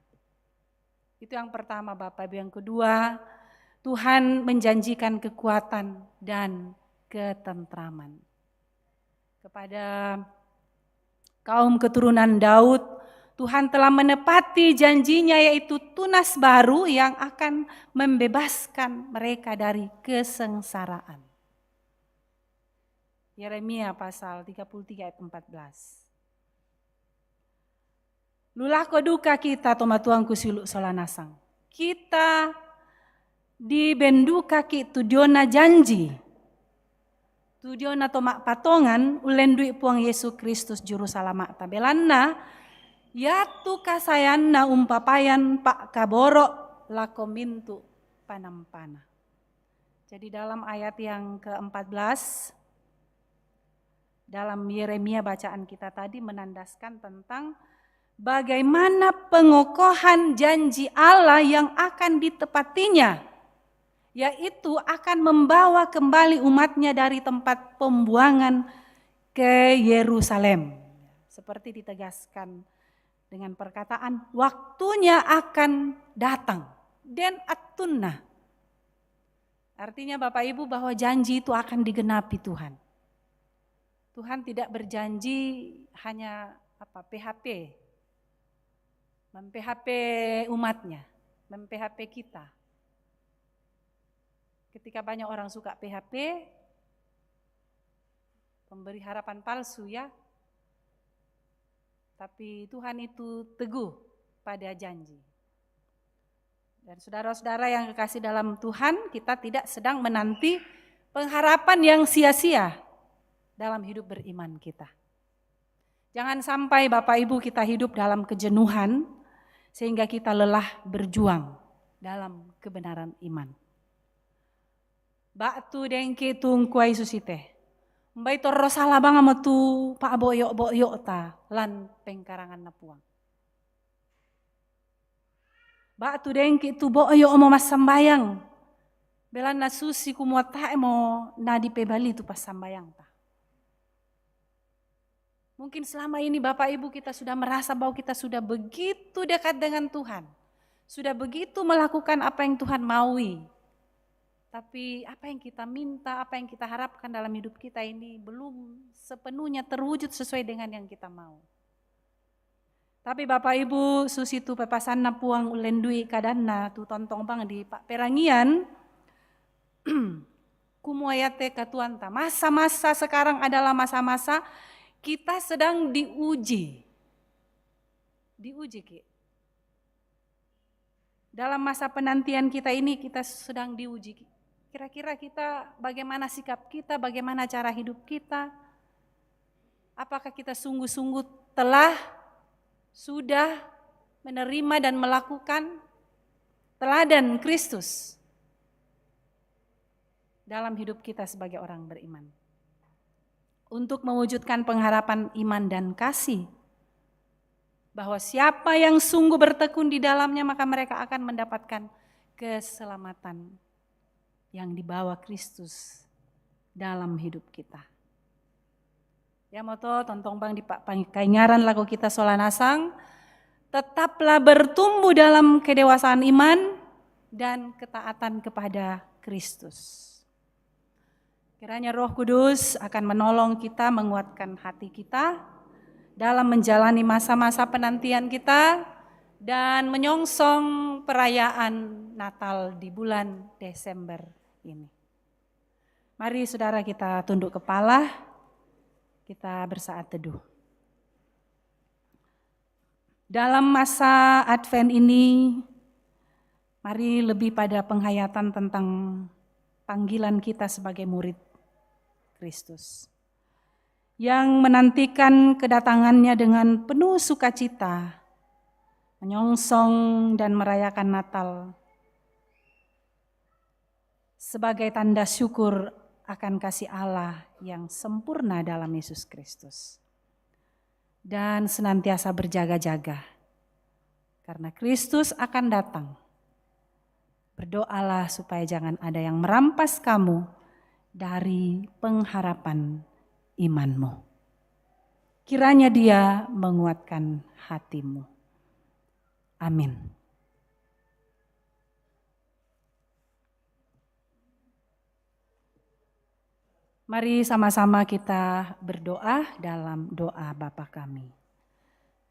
Speaker 3: Itu yang pertama Bapak Ibu. Yang kedua, Tuhan menjanjikan kekuatan dan ketentraman. Kepada kaum keturunan Daud, Tuhan telah menepati janjinya yaitu tunas baru yang akan membebaskan mereka dari kesengsaraan. Yeremia pasal 33 ayat 14. Lulako duka kita toma tuangku siluk solanasang. Kita dibenduka ki tudiona janji. Tudiona toma patongan ulendui puang Yesus Kristus juru salamat tabelanna. Yatu kasayanna umpapayan pak kaborok lakomintu panampana. Jadi dalam ayat yang ke-14 dalam Yeremia bacaan kita tadi menandaskan tentang bagaimana pengokohan janji Allah yang akan ditepatinya, yaitu akan membawa kembali umatnya dari tempat pembuangan ke Yerusalem. Seperti ditegaskan dengan perkataan waktunya akan datang. Den atunna. Artinya Bapak Ibu bahwa janji itu akan digenapi Tuhan. Tuhan tidak berjanji hanya PHP. Mem-PHP umatnya, mem-PHP kita. ketika banyak orang suka PHP, pemberi harapan palsu ya. Tapi Tuhan itu teguh pada janji. Dan saudara-saudara yang kekasih dalam Tuhan, kita tidak sedang menanti pengharapan yang sia-sia dalam hidup beriman kita. Jangan sampai Bapak Ibu kita hidup dalam kejenuhan sehingga kita lelah berjuang dalam kebenaran iman. Batu dengke tungkuai susite. Mbai torro salah bang ama tu pak boyok ta lan pengkarangan napuang. Batu dengke tu boyok omo mas sambayang. Belan na susi kumuata emo nadi pebali tu pas sambayang ta. Mungkin selama ini Bapak Ibu kita sudah merasa bahwa kita sudah begitu dekat dengan Tuhan. Sudah begitu melakukan apa yang Tuhan maui. Tapi apa yang kita minta, apa yang kita harapkan dalam hidup kita ini belum sepenuhnya terwujud sesuai dengan yang kita mau. Tapi Bapak Ibu susi tu pepasan na puang ulendui kadana tu tontong bang di Pak Perangian. Kumuayate katuanta. Masa-masa sekarang adalah masa-masa kita sedang diuji. Diuji Ki. Dalam masa penantian kita ini kita sedang diuji. Kira-kira kita bagaimana sikap kita, bagaimana cara hidup kita. Apakah kita sungguh-sungguh sudah menerima dan melakukan teladan Kristus dalam hidup kita sebagai orang beriman. Untuk mewujudkan pengharapan iman dan kasih. Bahwa siapa yang sungguh bertekun di dalamnya maka mereka akan mendapatkan keselamatan yang dibawa Kristus dalam hidup kita. Ya moto tontong bang di Pak Kaingaran lagu kita solanasang, tetaplah bertumbuh dalam kedewasaan iman dan ketaatan kepada Kristus. Kiranya Roh Kudus akan menolong kita, menguatkan hati kita dalam menjalani masa-masa penantian kita dan menyongsong perayaan Natal di bulan Desember ini. Mari saudara kita tunduk kepala, kita bersaat teduh. Dalam masa Advent ini, mari lebih pada penghayatan tentang panggilan kita sebagai murid Kristus yang menantikan kedatangannya dengan penuh sukacita, menyongsong dan merayakan Natal sebagai tanda syukur akan kasih Allah yang sempurna dalam Yesus Kristus. Dan senantiasa berjaga-jaga karena Kristus akan datang. Berdoalah supaya jangan ada yang merampas kamu dari pengharapan imanmu. Kiranya Dia menguatkan hatimu. Amin. Mari sama-sama kita berdoa dalam doa Bapa kami.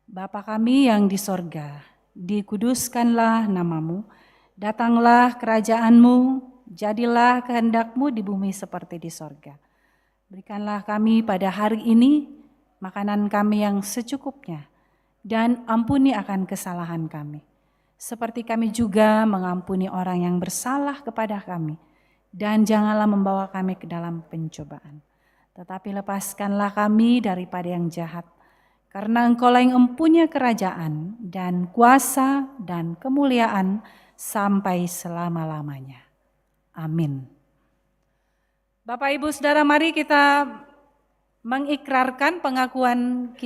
Speaker 3: Bapa kami yang di sorga, dikuduskanlah namamu, datanglah kerajaan-Mu, jadilah kehendak-Mu di bumi seperti di sorga. Berikanlah kami pada hari ini makanan kami yang secukupnya, dan ampuni akan kesalahan kami. Seperti kami juga mengampuni orang yang bersalah kepada kami. Dan janganlah membawa kami ke dalam pencobaan. Tetapi lepaskanlah kami daripada yang jahat. Karena Engkau lah yang empunya kerajaan dan kuasa dan kemuliaan sampai selama-lamanya. Amin. Bapak Ibu Saudara, mari kita mengikrarkan pengakuan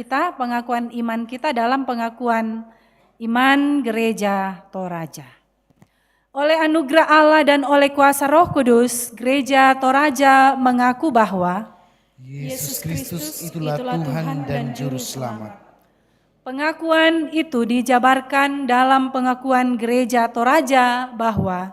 Speaker 3: iman kita dalam pengakuan iman Gereja Toraja. Oleh anugerah Allah dan oleh kuasa Roh Kudus, Gereja Toraja mengaku bahwa
Speaker 2: Yesus Kristus itulah Tuhan dan Juru Selamat.
Speaker 3: Pengakuan itu dijabarkan dalam pengakuan Gereja Toraja bahwa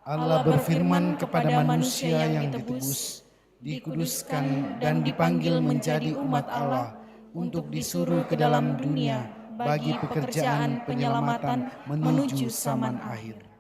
Speaker 2: Allah berfirman kepada manusia yang ditebus, dikuduskan dan dipanggil menjadi umat Allah untuk disuruh ke dalam dunia bagi pekerjaan penyelamatan menuju zaman akhir.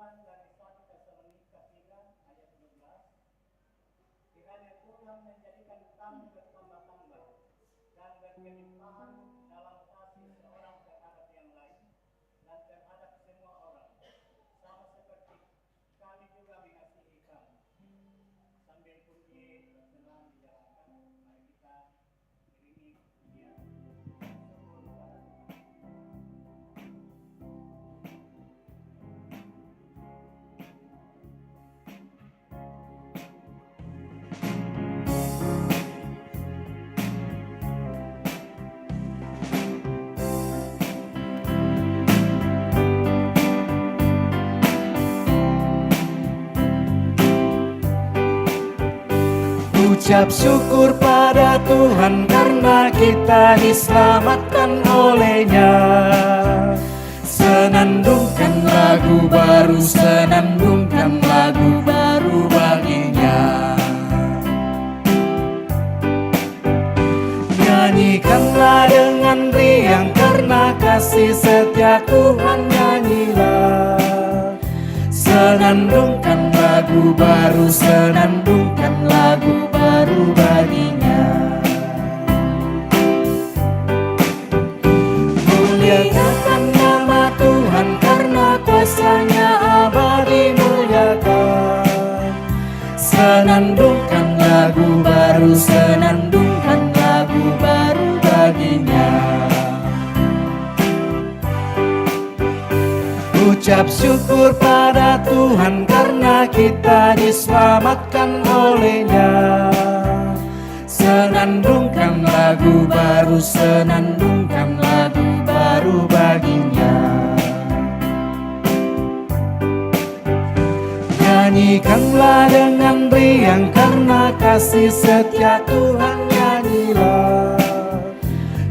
Speaker 1: Tuhan dari 1 Tesalonika 3 ayat 12, kiranya Tuhan menjadikan kamu bertambah-tambah dan berkelimpahan dalam kasih seorang terhadap yang lain dan terhadap semua orang, sama seperti kami juga mengasihi kamu. Sambil puji berkenan dijalankan, mari kita iringi pujian syukur kepada Tuhan.
Speaker 2: Ucap syukur pada Tuhan karena kita diselamatkan oleh-Nya. Senandungkan lagu baru, senandungkan lagu baru bagi-Nya. Nyanyikanlah dengan riang karena kasih setia Tuhan, nyanyilah. Senandungkan lagu baru, senandungkan lagu baru bagi-Nya. Muliakan nama Tuhan karena kuasa-Nya abadi, muliakan. Senandungkan lagu baru, senandungkan lagu baru bagi-Nya. Ucap syukur pada Tuhan karena kita diselamatkan oleh-Nya. Senandungkan lagu baru, senandungkan lagu baru bagi-Nya. Nyanyikanlah dengan riang karena kasih setia Tuhan, nyanyilah.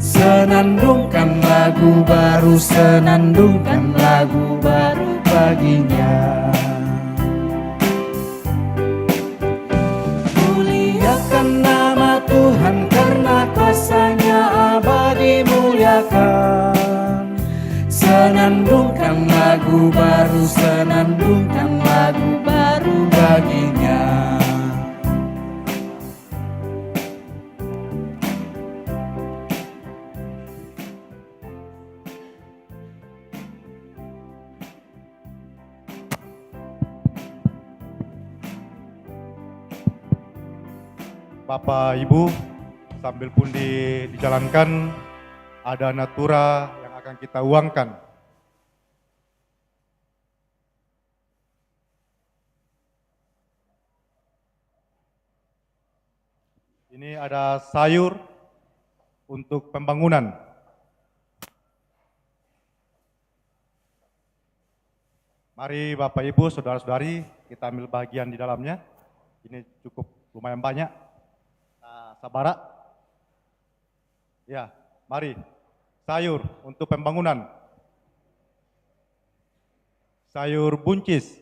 Speaker 2: Senandungkan lagu baru, senandungkan lagu baru bagi-Nya. Muliakan nama Tuhan karena kuasa-Nya abadi, muliakan. Senandungkan lagu baru, senandungkan lagu baru bagi-Nya.
Speaker 6: Bapak Ibu, sambil pun dijalankan, ada natura yang akan kita uangkan. Ini ada sayur untuk pembangunan. Mari Bapak Ibu, saudara-saudari, kita ambil bagian di dalamnya. Ini cukup lumayan banyak. Sabara. Ya, mari. Sayur untuk pembangunan. Sayur buncis.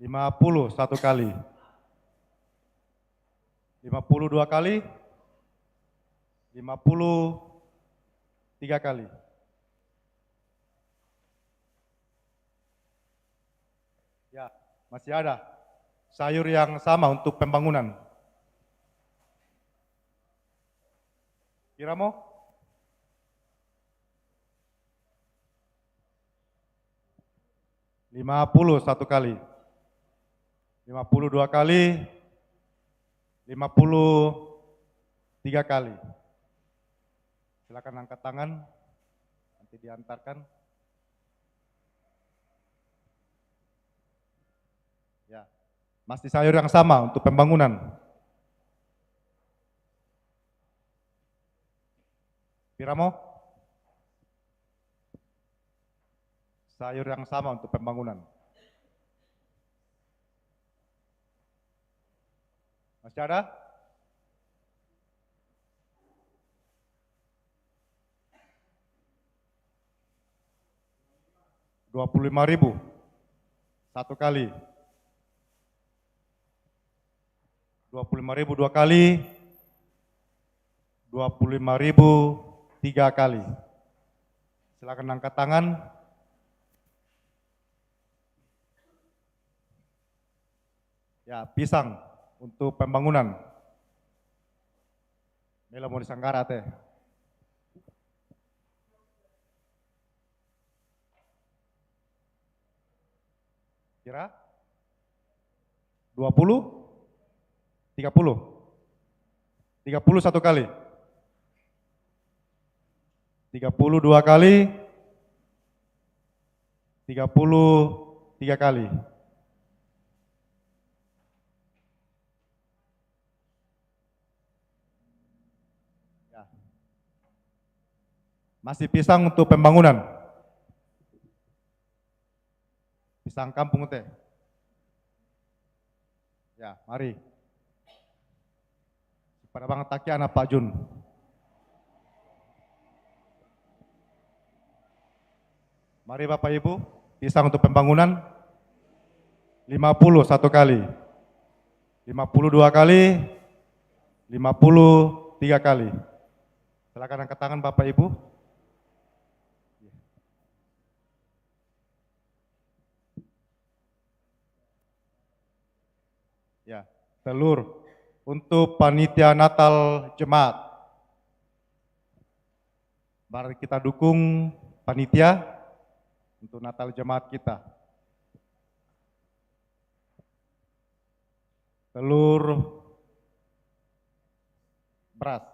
Speaker 6: 50 satu kali. 52 kali. 53 kali. Ya, masih ada. Sayur yang sama untuk pembangunan. Kiramo? satu kali. 52 kali. 53 kali. Silakan angkat tangan. Nanti diantarkan. Ya. Masih sayur yang sama untuk pembangunan. Piramo? Sayur yang sama untuk pembangunan. Masih ada? Rp25.000 satu kali. 25.000 dua kali, 25.000 tiga kali. Silakan angkat tangan. Ya, pisang untuk pembangunan. Mela mau disanggara teh. Kira 20, 30, 30 satu kali, 32 kali, 33 kali. Ya. Masih pisang untuk pembangunan. Pisang kampung teh. Ya, mari. Pada Bang Takiana Pak Jun. Mari Bapak Ibu, pisang untuk pembangunan 50 satu kali, 52 kali, 53 kali. Silakan angkat tangan Bapak Ibu. Ya, telur untuk panitia Natal jemaat. Mari kita dukung panitia untuk Natal jemaat kita. Telur beras.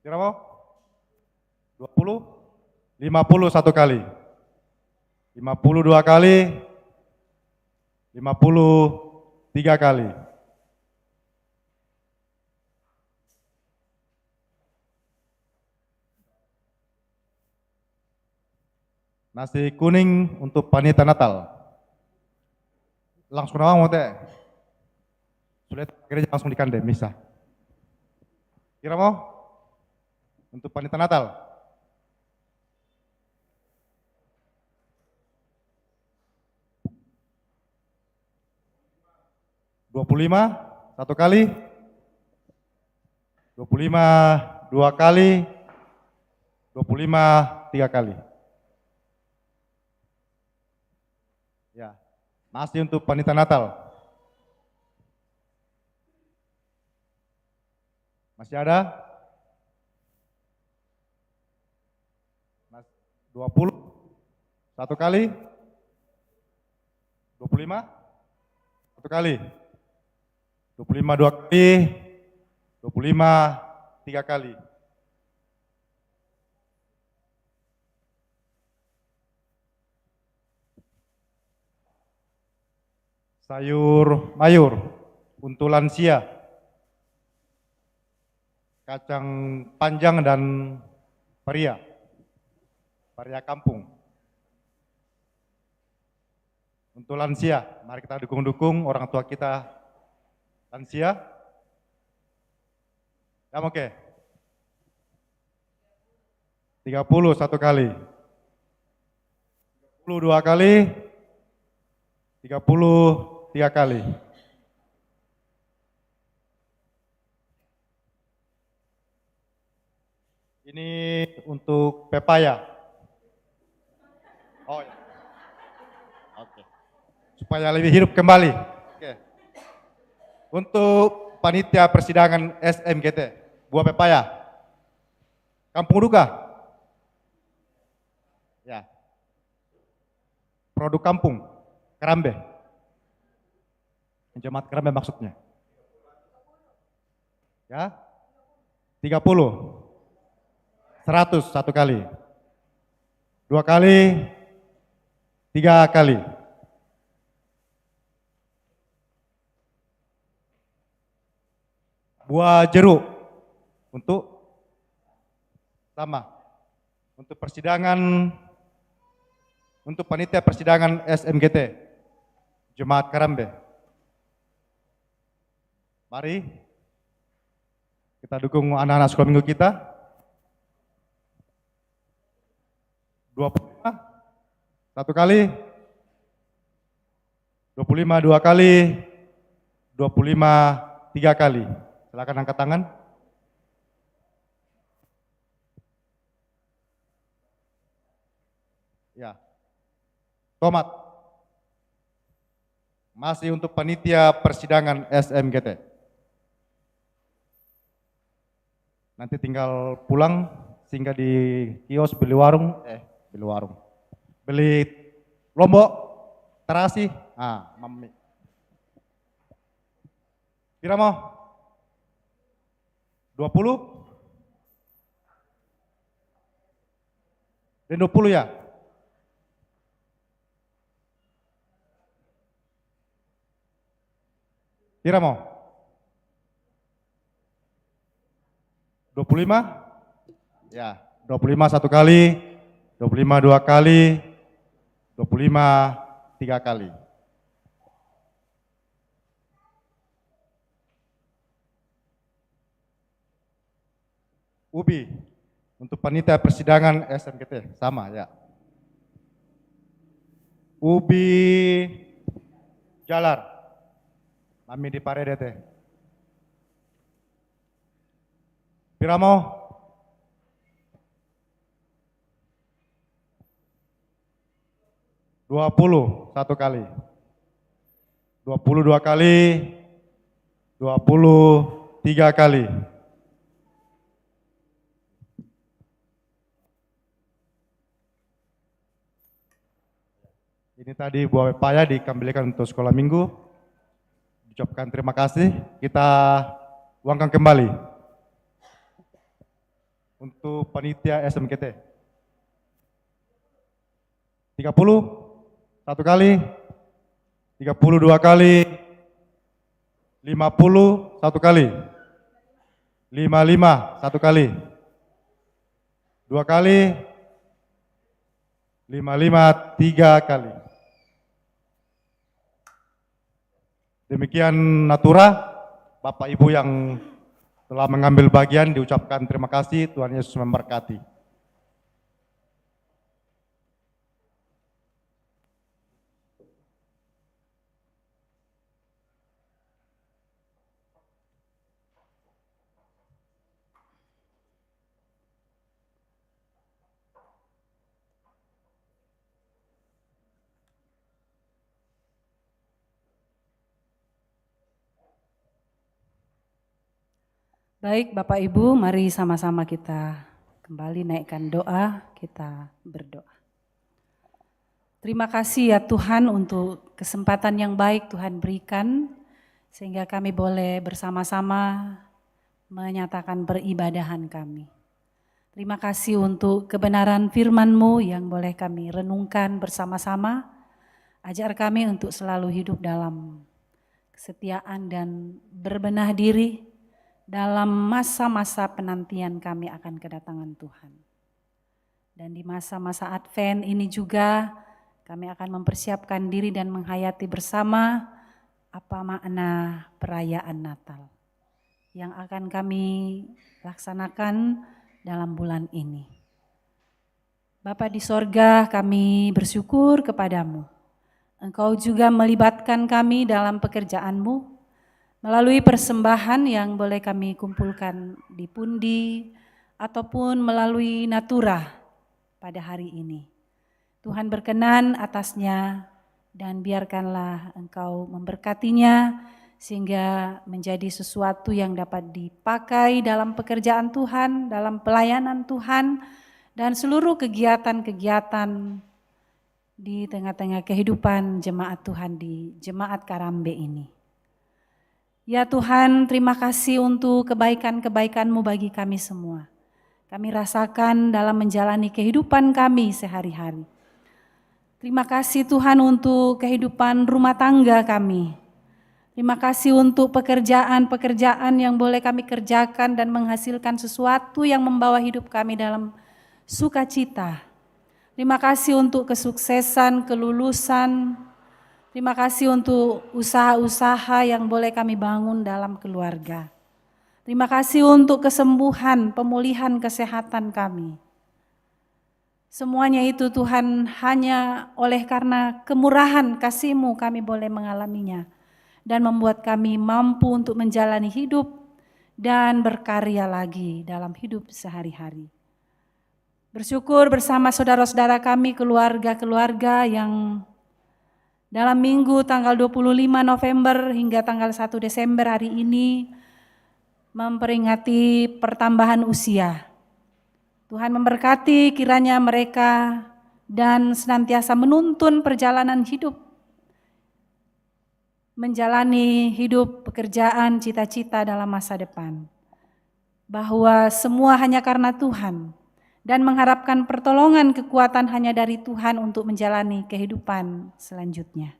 Speaker 6: Kira mau? 20, 50 satu kali, 52 kali, 53 kali. Nasi kuning untuk panitia Natal. Langsung nawang mau teh. Sudah gereja langsung dikandem bisa. Kira mau? Untuk panitia Natal. $25 satu kali, 25 dua kali, 25 tiga kali. Ya, masih untuk panitia Natal. Masih ada? 20 satu kali, 25 satu kali, 25 dua kali, 25 tiga kali. Sayur mayur untuk lansia, kacang panjang dan paria kampung. Untuk lansia, mari kita dukung-dukung orang tua kita lansia. Ya oke. 30 satu kali, 32 kali, 33 kali. Ini untuk pepaya. Oh ya. Oke. Supaya lebih hidup kembali. Oke. Untuk panitia persidangan SMGT, buah pepaya. Kampung Duka. Ya. Produk kampung, Kerambe. Jemaat Kerambe maksudnya. Ya. 30. 100 satu kali. 2 kali, 3 kali. Buah jeruk untuk sama. Untuk persidangan, untuk panitia persidangan SMGT, Jemaat Kerambe. Mari kita dukung anak-anak sekolah minggu kita. 25 satu kali, 25 dua kali, 25 tiga kali. Silakan angkat tangan. Tomat. Masih untuk panitia persidangan SMGT. Nanti tinggal pulang, singgah di kios beli lombok, terasi, mami. Kira mau? 20? Dan 20 ya? Kira mau? 25? Ya, 25 satu kali, 25 dua kali, 25 tiga kali. Ubi, untuk panitia persidangan SMGT, sama ya. Ubi jalar, kami di parede teh. Piramo? 20 satu kali, 22 kali, 23 kali. Ini tadi buah pepaya dikembalikan untuk sekolah minggu. Ucapkan terima kasih, kita uangkan kembali untuk panitia SMGT. 30 satu kali, 32 kali, 50 satu kali, 55 satu kali, 2 kali, 55 3 kali. Demikian Natura, Bapak Ibu yang telah mengambil bagian diucapkan terima kasih, Tuhan Yesus memberkati.
Speaker 3: Baik Bapak Ibu, mari sama-sama kita kembali naikkan doa, kita berdoa. Terima kasih ya Tuhan untuk kesempatan yang baik Tuhan berikan, sehingga kami boleh bersama-sama menyatakan peribadahan kami. Terima kasih untuk kebenaran firman-Mu yang boleh kami renungkan bersama-sama. Ajar kami untuk selalu hidup dalam kesetiaan dan berbenah diri dalam masa-masa penantian kami akan kedatangan Tuhan. Dan di masa-masa Advent ini juga kami akan mempersiapkan diri dan menghayati bersama apa makna perayaan Natal yang akan kami laksanakan dalam bulan ini. Bapa di sorga, kami bersyukur kepadamu. Engkau juga melibatkan kami dalam pekerjaan-Mu, melalui persembahan yang boleh kami kumpulkan di pundi ataupun melalui Natura pada hari ini. Tuhan berkenan atasnya dan biarkanlah Engkau memberkatinya sehingga menjadi sesuatu yang dapat dipakai dalam pekerjaan Tuhan, dalam pelayanan Tuhan, dan seluruh kegiatan-kegiatan di tengah-tengah kehidupan jemaat Tuhan di Jemaat Karambe ini. Ya Tuhan, terima kasih untuk kebaikan-kebaikan-Mu bagi kami semua. Kami rasakan dalam menjalani kehidupan kami sehari-hari. Terima kasih Tuhan untuk kehidupan rumah tangga kami. Terima kasih untuk pekerjaan-pekerjaan yang boleh kami kerjakan dan menghasilkan sesuatu yang membawa hidup kami dalam sukacita. Terima kasih untuk kesuksesan, kelulusan. Terima kasih untuk usaha-usaha yang boleh kami bangun dalam keluarga. Terima kasih untuk kesembuhan, pemulihan kesehatan kami. Semuanya itu Tuhan hanya oleh karena kemurahan kasih-Mu kami boleh mengalaminya. Dan membuat kami mampu untuk menjalani hidup dan berkarya lagi dalam hidup sehari-hari. Bersyukur bersama saudara-saudara kami, keluarga-keluarga yang dalam minggu tanggal 25 November hingga tanggal 1 Desember hari ini memperingati pertambahan usia. Tuhan memberkati kiranya mereka dan senantiasa menuntun perjalanan hidup, menjalani hidup pekerjaan cita-cita dalam masa depan. Bahwa semua hanya karena Tuhan dan mengharapkan pertolongan kekuatan hanya dari Tuhan untuk menjalani kehidupan selanjutnya.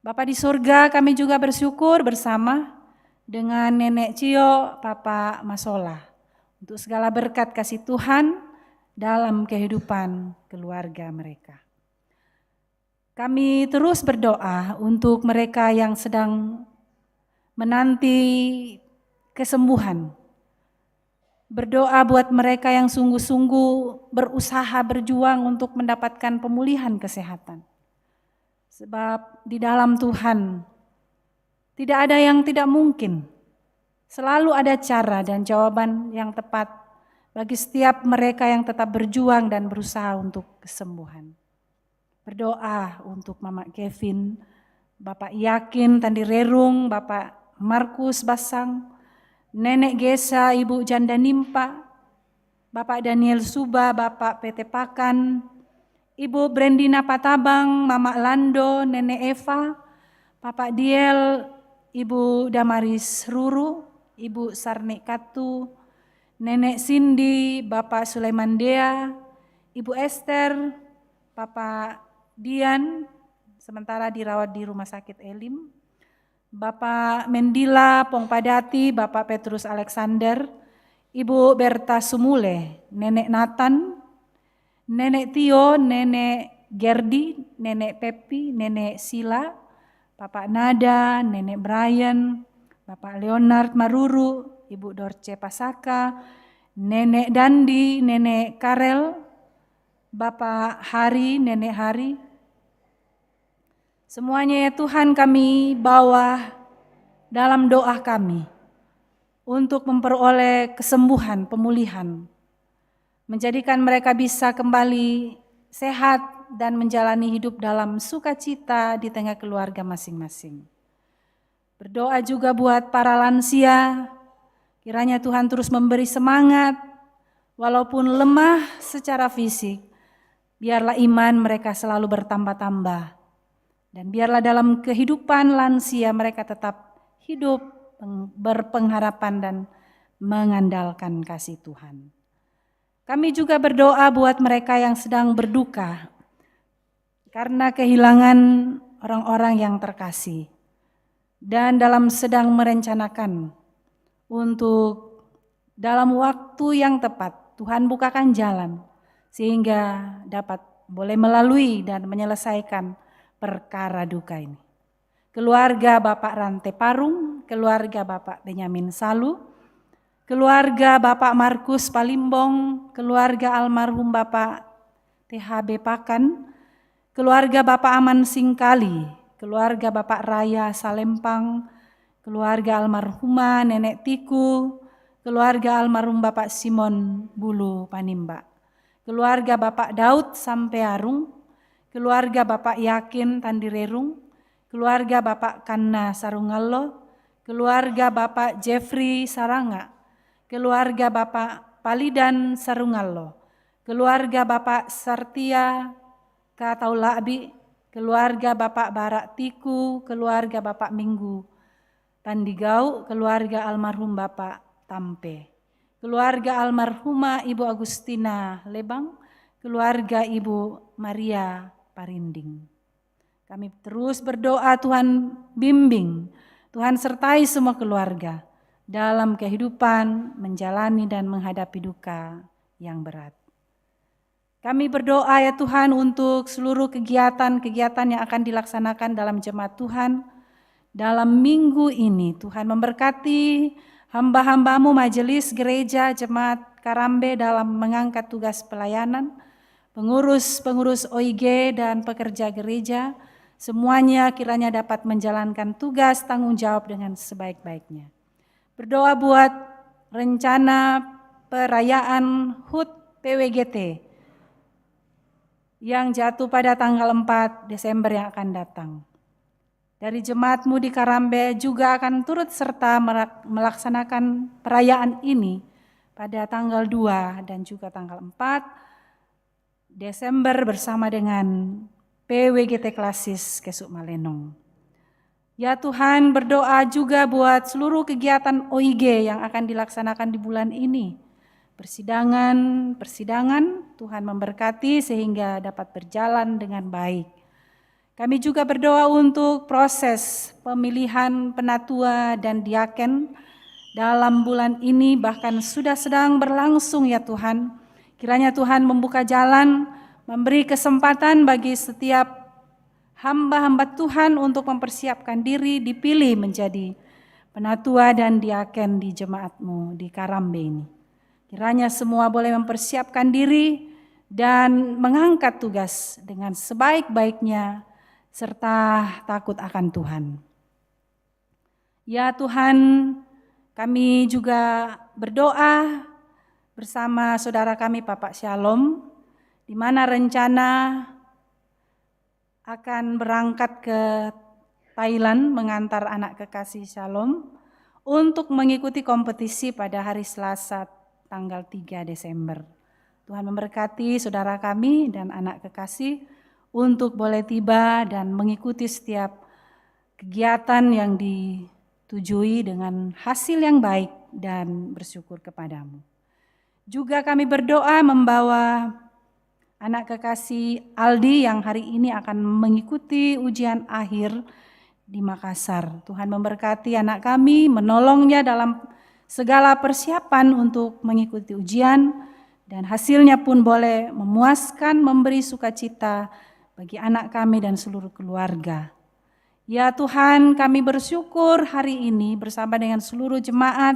Speaker 3: Bapa di surga, kami juga bersyukur bersama dengan Nenek Cio, Papa Masola untuk segala berkat kasih Tuhan dalam kehidupan keluarga mereka. Kami terus berdoa untuk mereka yang sedang menanti kesembuhan. Berdoa buat mereka yang sungguh-sungguh berusaha berjuang untuk mendapatkan pemulihan kesehatan. Sebab di dalam Tuhan tidak ada yang tidak mungkin. Selalu ada cara dan jawaban yang tepat bagi setiap mereka yang tetap berjuang dan berusaha untuk kesembuhan. Berdoa untuk Mama Kevin, Bapak Yakin Tandi Rerung, Bapak Markus Basang, Nenek Gesa, Ibu Janda Nimpa, Bapak Daniel Suba, Bapak PT Pakan, Ibu Brendina Patabang, Mama Lando, Nenek Eva, Bapak Diel, Ibu Damaris Ruru, Ibu Sarni Katu, Nenek Cindy, Bapak Sulaiman Dea, Ibu Esther, Bapak Dian, sementara dirawat di Rumah Sakit Elim, Bapak Mendila Pongpadati, Bapak Petrus Alexander, Ibu Berta Sumule, Nenek Nathan, Nenek Tio, Nenek Gerdi, Nenek Pepi, Nenek Sila, Bapak Nada, Nenek Brian, Bapak Leonard Maruru, Ibu Dorce Pasaka, Nenek Dandi, Nenek Karel, Bapak Hari, Nenek Hari. Semuanya ya Tuhan kami bawa dalam doa kami untuk memperoleh kesembuhan, pemulihan. Menjadikan mereka bisa kembali sehat dan menjalani hidup dalam sukacita di tengah keluarga masing-masing. Berdoa juga buat para lansia, kiranya Tuhan terus memberi semangat, walaupun lemah secara fisik, biarlah iman mereka selalu bertambah-tambah. Dan biarlah dalam kehidupan lansia mereka tetap hidup berpengharapan dan mengandalkan kasih Tuhan. Kami juga berdoa buat mereka yang sedang berduka karena kehilangan orang-orang yang terkasih. Dan dalam sedang merencanakan untuk dalam waktu yang tepat Tuhan bukakan jalan sehingga dapat boleh melalui dan menyelesaikan perkara duka ini. Keluarga Bapak Rante Parung, keluarga Bapak Benyamin Salu, keluarga Bapak Markus Palimbong, keluarga almarhum Bapak THB Pakan, keluarga Bapak Aman Singkali, keluarga Bapak Raya Salempang, keluarga almarhumah Nenek Tiku, keluarga almarhum Bapak Simon Bulu Panimba, keluarga Bapak Daud Sampearung, keluarga Bapak Yakin Tandirerung, keluarga Bapak Kanna Sarungallo, keluarga Bapak Jeffrey Saranga, keluarga Bapak Palidan Sarungallo, keluarga Bapak Sartia Kataulaabi, keluarga Bapak Barak Tiku, keluarga Bapak Minggu Tandigau, keluarga almarhum Bapak Tampe, keluarga almarhumah Ibu Agustina Lebang, keluarga Ibu Maria Parinding. Kami terus berdoa Tuhan bimbing, Tuhan sertai semua keluarga dalam kehidupan menjalani dan menghadapi duka yang berat. Kami berdoa ya Tuhan untuk seluruh kegiatan-kegiatan yang akan dilaksanakan dalam jemaat Tuhan dalam minggu ini. Tuhan memberkati hamba-hambamu majelis gereja jemaat Karambe dalam mengangkat tugas pelayanan, pengurus-pengurus OIG dan pekerja gereja, semuanya kiranya dapat menjalankan tugas tanggung jawab dengan sebaik-baiknya. Berdoa buat rencana perayaan HUT PWGT yang jatuh pada tanggal 4 Desember yang akan datang. Dari jemaatmu di Karambe juga akan turut serta melaksanakan perayaan ini pada tanggal 2 dan juga tanggal 4 Desember bersama dengan PWGT Klasis Kesuk Malenong. Ya Tuhan, berdoa juga buat seluruh kegiatan OIG yang akan dilaksanakan di bulan ini. Persidangan Tuhan memberkati sehingga dapat berjalan dengan baik. Kami juga berdoa untuk proses pemilihan penatua dan diaken dalam bulan ini bahkan sudah sedang berlangsung ya Tuhan. Kiranya Tuhan membuka jalan, memberi kesempatan bagi setiap hamba-hamba Tuhan untuk mempersiapkan diri dipilih menjadi penatua dan diaken di jemaat-Mu di Karambe ini. Kiranya semua boleh mempersiapkan diri dan mengangkat tugas dengan sebaik-baiknya serta takut akan Tuhan. Ya Tuhan, kami juga berdoa bersama saudara kami Bapak Shalom, di mana rencana akan berangkat ke Thailand mengantar anak kekasih Shalom untuk mengikuti kompetisi pada hari Selasa tanggal 3 Desember. Tuhan memberkati saudara kami dan anak kekasih untuk boleh tiba dan mengikuti setiap kegiatan yang ditujui dengan hasil yang baik dan bersyukur kepadamu. Juga kami berdoa membawa anak kekasih Aldi yang hari ini akan mengikuti ujian akhir di Makassar. Tuhan memberkati anak kami, menolongnya dalam segala persiapan untuk mengikuti ujian dan hasilnya pun boleh memuaskan, memberi sukacita bagi anak kami dan seluruh keluarga. Ya Tuhan, kami bersyukur hari ini bersama dengan seluruh jemaat,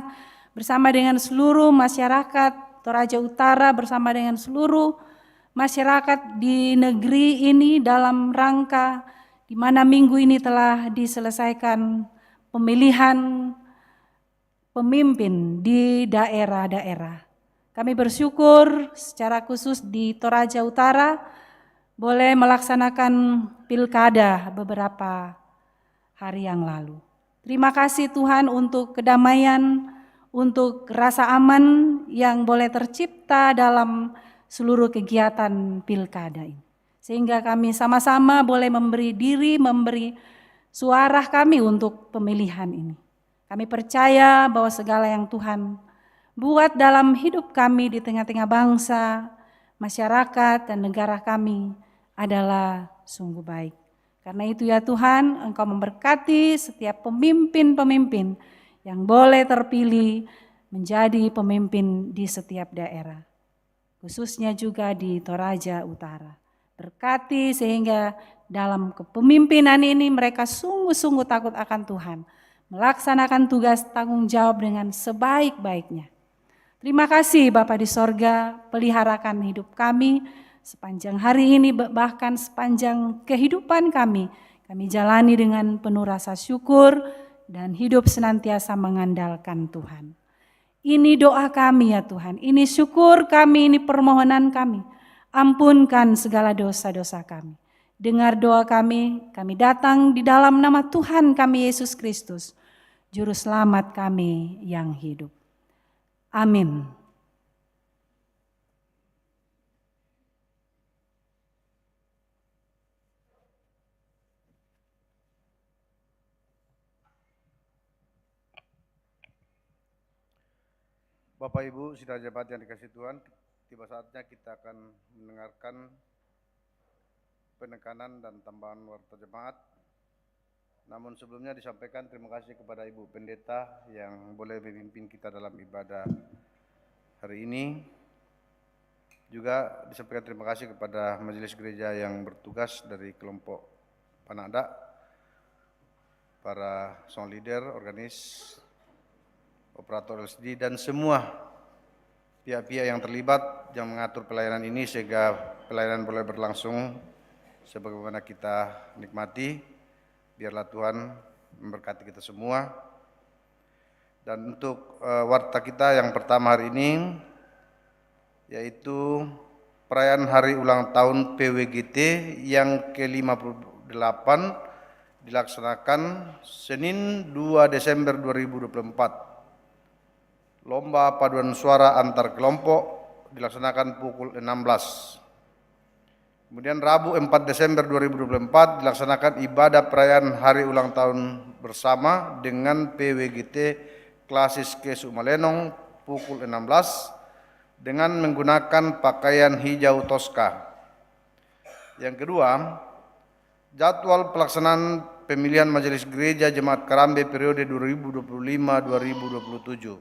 Speaker 3: bersama dengan seluruh masyarakat Toraja Utara, bersama dengan seluruh masyarakat di negeri ini dalam rangka di mana minggu ini telah diselesaikan pemilihan pemimpin di daerah-daerah. Kami bersyukur secara khusus di Toraja Utara boleh melaksanakan pilkada beberapa hari yang lalu. Terima kasih Tuhan untuk kedamaian, untuk rasa aman yang boleh tercipta dalam seluruh kegiatan pilkada ini. Sehingga kami sama-sama boleh memberi diri, memberi suara kami untuk pemilihan ini. Kami percaya bahwa segala yang Tuhan buat dalam hidup kami di tengah-tengah bangsa, masyarakat, dan negara kami adalah sungguh baik. Karena itu ya Tuhan, Engkau memberkati setiap pemimpin-pemimpin yang boleh terpilih menjadi pemimpin di setiap daerah. Khususnya juga di Toraja Utara. Berkati sehingga dalam kepemimpinan ini mereka sungguh-sungguh takut akan Tuhan. Melaksanakan tugas tanggung jawab dengan sebaik-baiknya. Terima kasih Bapa di sorga, peliharakan hidup kami sepanjang hari ini, bahkan sepanjang kehidupan kami. Kami jalani dengan penuh rasa syukur dan hidup senantiasa mengandalkan Tuhan. Ini doa kami ya Tuhan, ini syukur kami, ini permohonan kami. Ampunkan segala dosa-dosa kami. Dengar doa kami datang di dalam nama Tuhan kami Yesus Kristus, Juru Selamat kami yang hidup. Amin.
Speaker 7: Bapak Ibu, sidang jemaat yang dikasihi Tuhan, tiba saatnya kita akan mendengarkan penekanan dan tambahan warta jemaat. Namun sebelumnya disampaikan terima kasih kepada Ibu Pendeta yang boleh memimpin kita dalam ibadah hari ini. Juga disampaikan terima kasih kepada majelis gereja yang bertugas dari kelompok Panada, para song leader, organis, operator LSD, dan semua pihak-pihak yang terlibat yang mengatur pelayanan ini sehingga pelayanan boleh berlangsung sebagaimana kita nikmati. Biarlah Tuhan memberkati kita semua. Dan untuk warta kita yang pertama hari ini, yaitu perayaan hari ulang tahun PWGT yang ke-58 dilaksanakan Senin 2 Desember 2024. Lomba paduan suara antar kelompok dilaksanakan pukul 16. Kemudian Rabu 4 Desember 2024 dilaksanakan ibadah perayaan hari ulang tahun bersama dengan PWGT Klasis ke Sumalenong pukul 16 dengan menggunakan pakaian hijau Tosca. Yang kedua, jadwal pelaksanaan pemilihan Majelis Gereja Jemaat Karambe periode 2025-2027.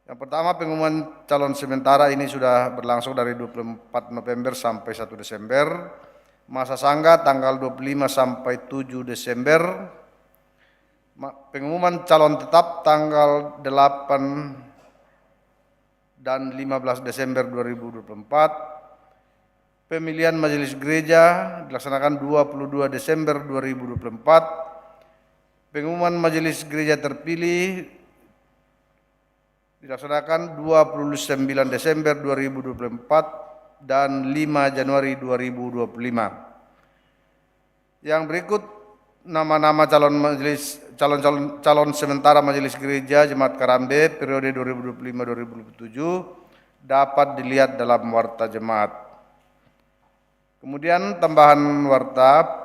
Speaker 7: Yang pertama, pengumuman calon sementara ini sudah berlangsung dari 24 November sampai 1 Desember. Masa sangga tanggal 25 sampai 7 Desember. Pengumuman calon tetap tanggal 8 dan 15 Desember 2024. Pemilihan Majelis Gereja dilaksanakan 22 Desember 2024. Pengumuman Majelis Gereja terpilih dilaksanakan 29 Desember 2024 dan 5 Januari 2025. Yang berikut nama-nama calon sementara Majelis Gereja Jemaat Karambe periode 2025-2027 dapat dilihat dalam warta jemaat. Kemudian tambahan warta.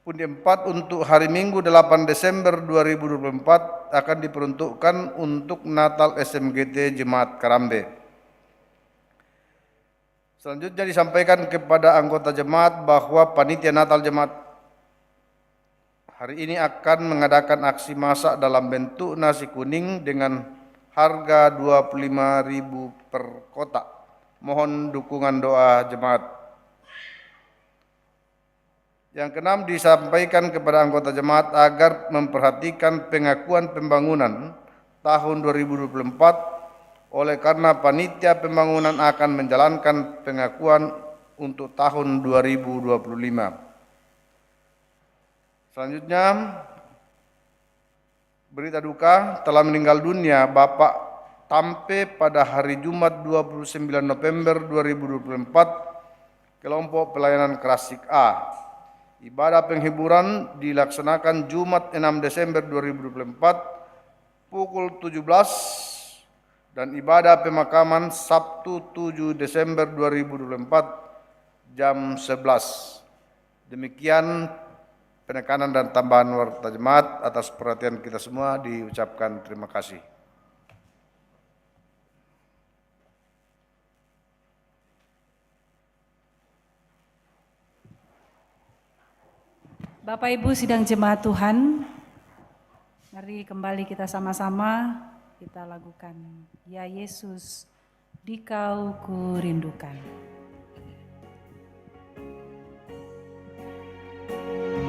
Speaker 7: Pundi 4 untuk hari Minggu 8 Desember 2024 akan diperuntukkan untuk Natal SMGT Jemaat Karambe. Selanjutnya disampaikan kepada anggota jemaat bahwa panitia Natal Jemaat hari ini akan mengadakan aksi masak dalam bentuk nasi kuning dengan harga 25.000 per kotak. Mohon dukungan doa jemaat. Yang keenam, disampaikan kepada anggota jemaat agar memperhatikan pengakuan pembangunan tahun 2024 oleh karena panitia pembangunan akan menjalankan pengakuan untuk tahun 2025. Selanjutnya, berita duka telah meninggal dunia Bapak Tampe pada hari Jumat 29 November 2024, kelompok pelayanan Krasik A. Ibadah penghiburan dilaksanakan Jumat 6 Desember 2024 pukul 17 dan ibadah pemakaman Sabtu 7 Desember 2024 jam 11. Demikian penekanan dan tambahan warta jemaat. Atas perhatian kita semua diucapkan terima kasih.
Speaker 3: Bapak Ibu sidang jemaat Tuhan, mari kembali kita sama-sama kita lakukan Ya Yesus, Dikau kurindukan.
Speaker 2: Jadi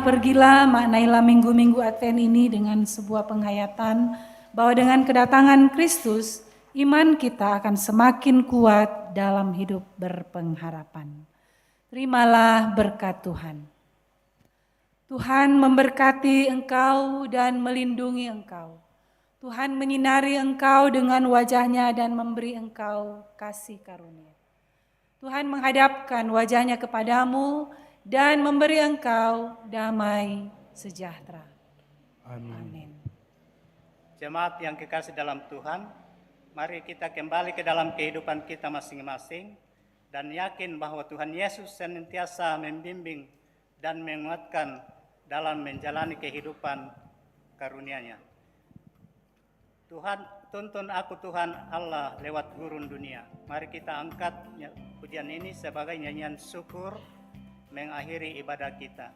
Speaker 3: pergilah, maknailah minggu-minggu Advent ini dengan sebuah penghayatan bahwa dengan kedatangan Kristus, iman kita akan semakin kuat dalam hidup berpengharapan. Terimalah berkat Tuhan. Tuhan memberkati engkau dan melindungi engkau. Tuhan menyinari engkau dengan wajah-Nya dan memberi engkau kasih karunia. Tuhan menghadapkan wajah-Nya kepadamu dan memberi engkau damai sejahtera. Amin.
Speaker 1: Jemaat yang kekasih dalam Tuhan, mari kita kembali ke dalam kehidupan kita masing-masing dan yakin bahwa Tuhan Yesus senantiasa membimbing dan menguatkan dalam menjalani kehidupan karunia-Nya. Tuhan, tuntun aku Tuhan Allah lewat gurun dunia. Mari kita angkat pujian ini sebagai nyanyian syukur mengakhiri ibadah kita.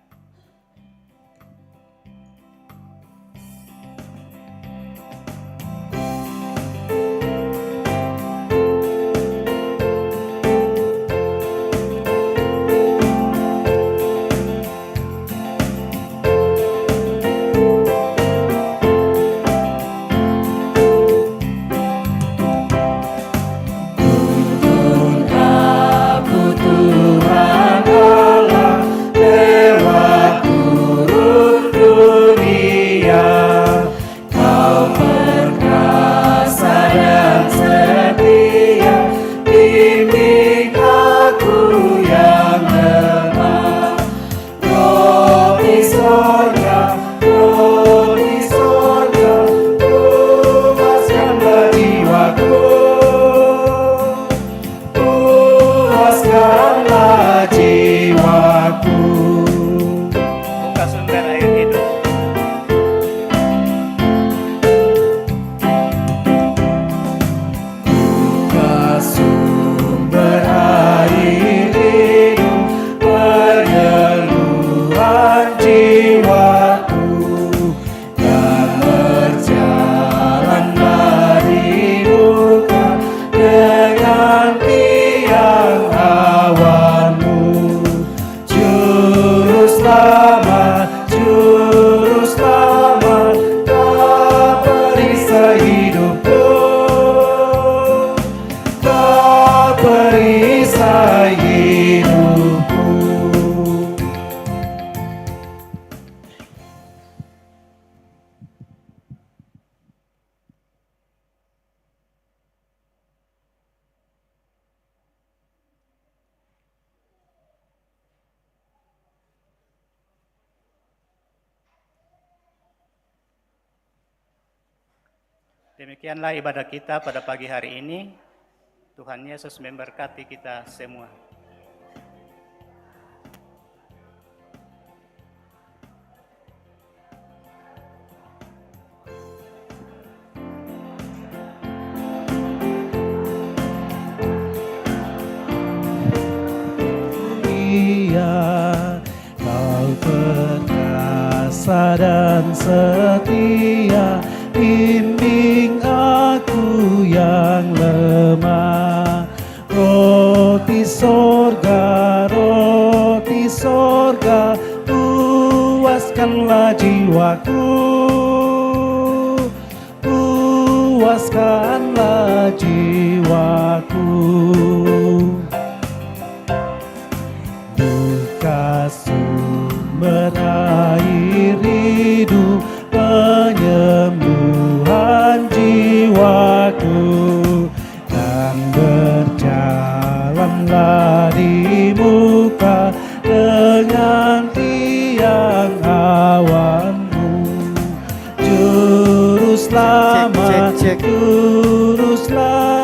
Speaker 1: Demikianlah ibadah kita pada pagi hari ini. Tuhan Yesus memberkati kita semua.
Speaker 2: Kau perkasa dan setia, bimbing aku yang lemah. Roti sorga, puaskanlah jiwaku, puaskanlah jiwaku. Duka sumber air hidup, penyembuhan jiwaku, dan berjalanlah di muka dengan tiang awanmu. Juru selamat, juru selamat.